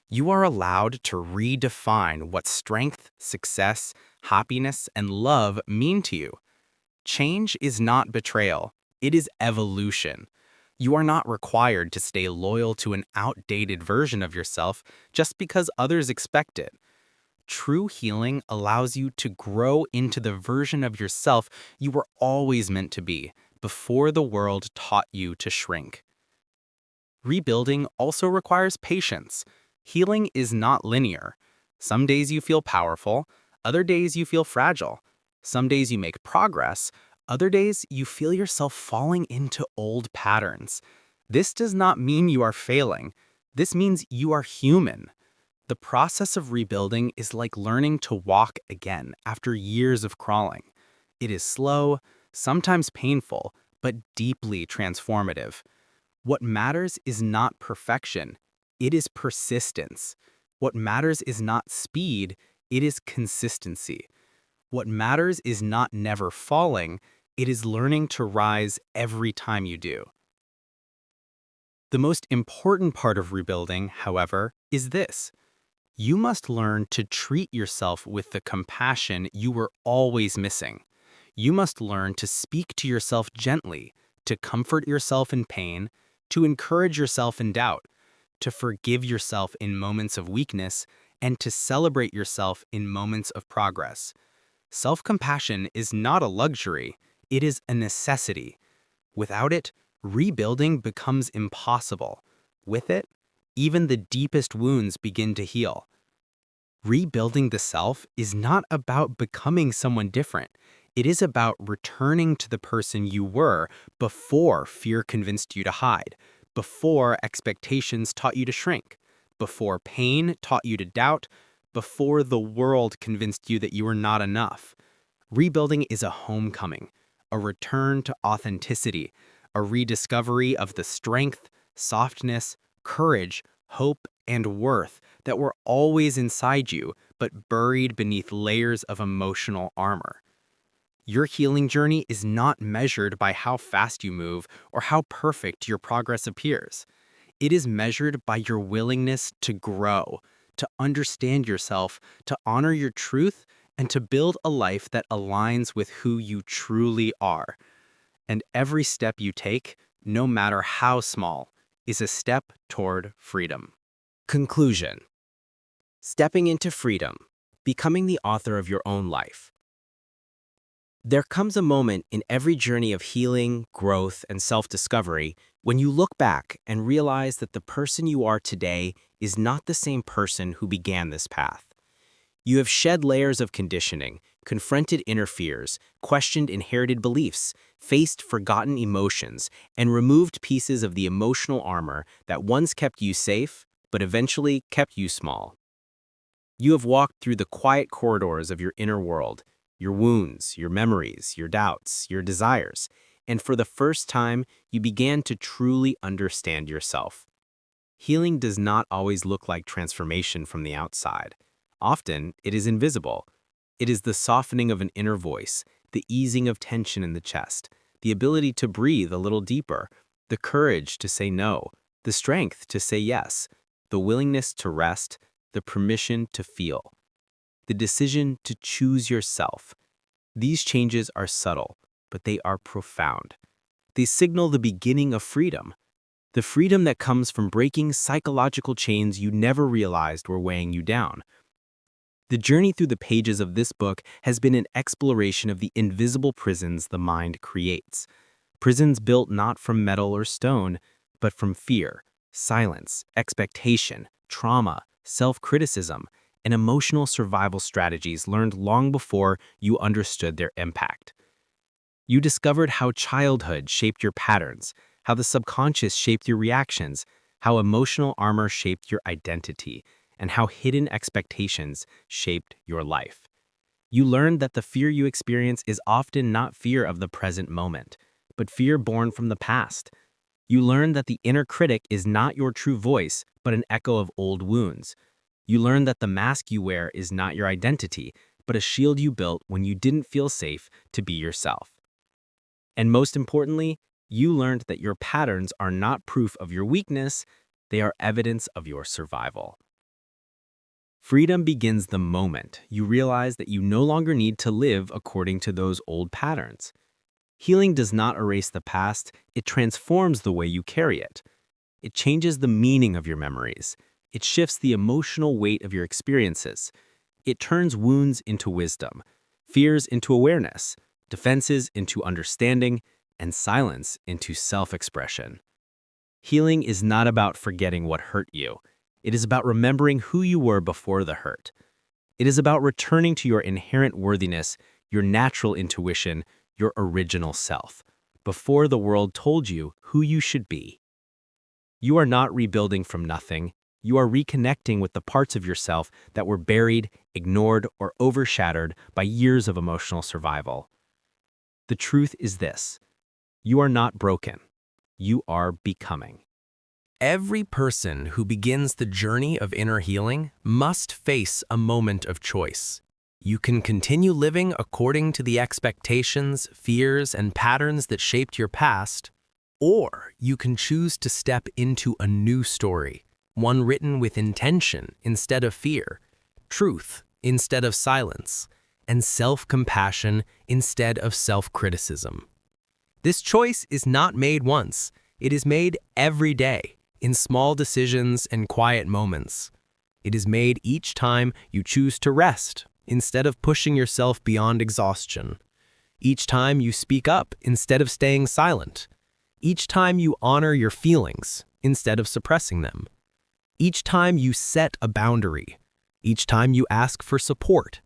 You are allowed to redefine what strength, success, happiness, and love mean to you. Change is not betrayal. It is evolution. You are not required to stay loyal to an outdated version of yourself just because others expect it. True healing allows you to grow into the version of yourself you were always meant to be before the world taught you to shrink. Rebuilding also requires patience. Healing is not linear. Some days you feel powerful, other days you feel fragile. Some days you make progress, other days you feel yourself falling into old patterns. This does not mean you are failing. This means you are human. The process of rebuilding is like learning to walk again after years of crawling. It is slow, sometimes painful, but deeply transformative. What matters is not perfection, it is persistence. What matters is not speed, it is consistency. What matters is not never falling, It is learning to rise every time you do. The most important part of rebuilding, however, is this. You must learn to treat yourself with the compassion you were always missing. You must learn to speak to yourself gently, to comfort yourself in pain, to encourage yourself in doubt, to forgive yourself in moments of weakness, and to celebrate yourself in moments of progress. Self-compassion is not a luxury, it is a necessity. Without it, rebuilding becomes impossible. With it, even the deepest wounds begin to heal. Rebuilding the self is not about becoming someone different. It is about returning to the person you were before fear convinced you to hide, before expectations taught you to shrink, before pain taught you to doubt, before the world convinced you that you were not enough. Rebuilding is a homecoming, a return to authenticity, a rediscovery of the strength, softness, courage, hope, and worth that were always inside you, but buried beneath layers of emotional armor. Your healing journey is not measured by how fast you move or how perfect your progress appears. It is measured by your willingness to grow, to understand yourself, to honor your truth, and to build a life that aligns with who you truly are. And every step you take, no matter how small, is a step toward freedom. Conclusion. Stepping into freedom, becoming the author of your own life. There comes a moment in every journey of healing, growth, and self-discovery when you look back and realize that the person you are today is not the same person who began this path. You have shed layers of conditioning, confronted inner fears, questioned inherited beliefs, faced forgotten emotions, and removed pieces of the emotional armor that once kept you safe, but eventually kept you small. You have walked through the quiet corridors of your inner world, your wounds, your memories, your doubts, your desires, and for the first time, you began to truly understand yourself. Healing does not always look like transformation from the outside. Often, it is invisible. It is the softening of an inner voice, the easing of tension in the chest, the ability to breathe a little deeper, the courage to say no, the strength to say yes, the willingness to rest, the permission to feel, the decision to choose yourself. These changes are subtle, but they are profound. They signal the beginning of freedom, the freedom that comes from breaking psychological chains you never realized were weighing you down. The journey through the pages of this book has been an exploration of the invisible prisons the mind creates. Prisons built not from metal or stone, but from fear, silence, expectation, trauma, self-criticism, and emotional survival strategies learned long before you understood their impact. You discovered how childhood shaped your patterns, how the subconscious shaped your reactions, how emotional armor shaped your identity, and how hidden expectations shaped your life. You learned that the fear you experience is often not fear of the present moment, but fear born from the past. You learned that the inner critic is not your true voice, but an echo of old wounds. You learned that the mask you wear is not your identity, but a shield you built when you didn't feel safe to be yourself. And most importantly, you learned that your patterns are not proof of your weakness, they are evidence of your survival. Freedom begins the moment you realize that you no longer need to live according to those old patterns. Healing does not erase the past, it transforms the way you carry it. It changes the meaning of your memories. It shifts the emotional weight of your experiences. It turns wounds into wisdom, fears into awareness, defenses into understanding, and silence into self-expression. Healing is not about forgetting what hurt you. It is about remembering who you were before the hurt. It is about returning to your inherent worthiness, your natural intuition, your original self, before the world told you who you should be. You are not rebuilding from nothing. You are reconnecting with the parts of yourself that were buried, ignored, or overshadowed by years of emotional survival. The truth is this: you are not broken. You are becoming. Every person who begins the journey of inner healing must face a moment of choice. You can continue living according to the expectations, fears, and patterns that shaped your past, or you can choose to step into a new story, one written with intention instead of fear, truth instead of silence, and self-compassion instead of self-criticism. This choice is not made once. It is made every day, in small decisions and quiet moments. It is made each time you choose to rest instead of pushing yourself beyond exhaustion. Each time you speak up instead of staying silent. Each time you honor your feelings instead of suppressing them. Each time you set a boundary. Each time you ask for support.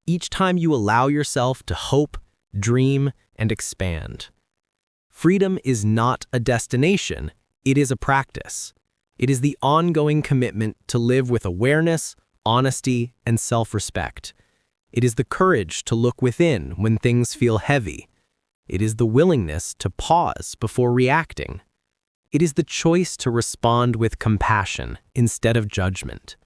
Each time you allow yourself to hope, dream, and expand. Freedom is not a destination, it is a practice. It is the ongoing commitment to live with awareness, honesty, and self-respect. It is the courage to look within when things feel heavy. It is the willingness to pause before reacting. It is the choice to respond with compassion instead of judgment.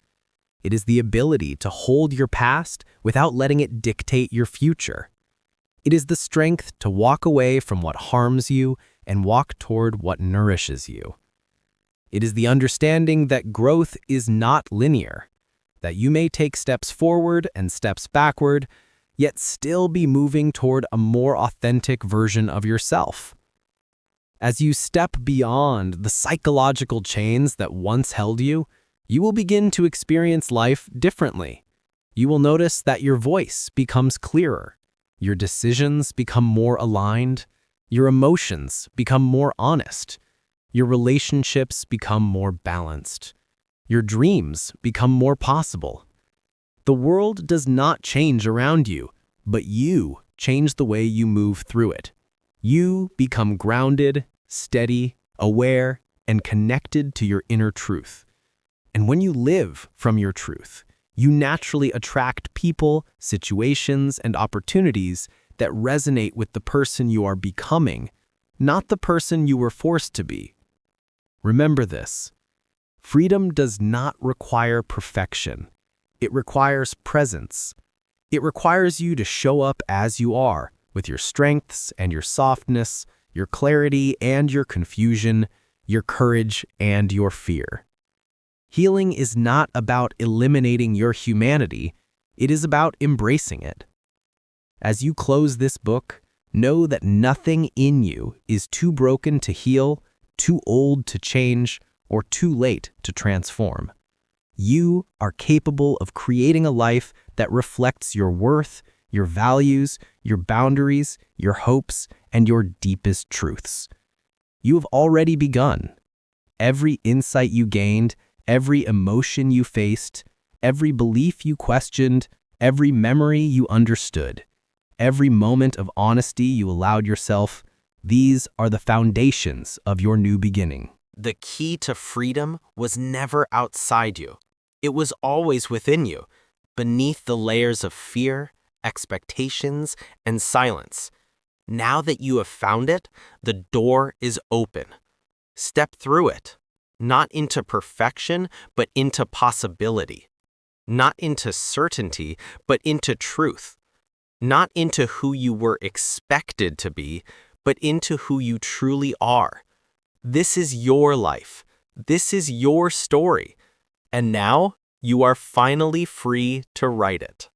It is the ability to hold your past without letting it dictate your future. It is the strength to walk away from what harms you and walk toward what nourishes you. It is the understanding that growth is not linear, that you may take steps forward and steps backward, yet still be moving toward a more authentic version of yourself. As you step beyond the psychological chains that once held you, you will begin to experience life differently. You will notice that your voice becomes clearer, your decisions become more aligned, your emotions become more honest, your relationships become more balanced. Your dreams become more possible. The world does not change around you, but you change the way you move through it. You become grounded, steady, aware, and connected to your inner truth. And when you live from your truth, you naturally attract people, situations, and opportunities that resonate with the person you are becoming, not the person you were forced to be. Remember this. Freedom does not require perfection. It requires presence. It requires you to show up as you are, with your strengths and your softness, your clarity and your confusion, your courage and your fear. Healing is not about eliminating your humanity. It is about embracing it. As you close this book, know that nothing in you is too broken to heal, too old to change, or too late to transform. You are capable of creating a life that reflects your worth, your values, your boundaries, your hopes, and your deepest truths. You have already begun. Every insight you gained, every emotion you faced, every belief you questioned, every memory you understood, every moment of honesty you allowed yourself, these are the foundations of your new beginning. The key to freedom was never outside you. It was always within you, beneath the layers of fear, expectations, and silence. Now that you have found it, the door is open. Step through it, not into perfection, but into possibility. Not into certainty, but into truth. Not into who you were expected to be, but into who you truly are. This is your life. This is your story. And now you are finally free to write it.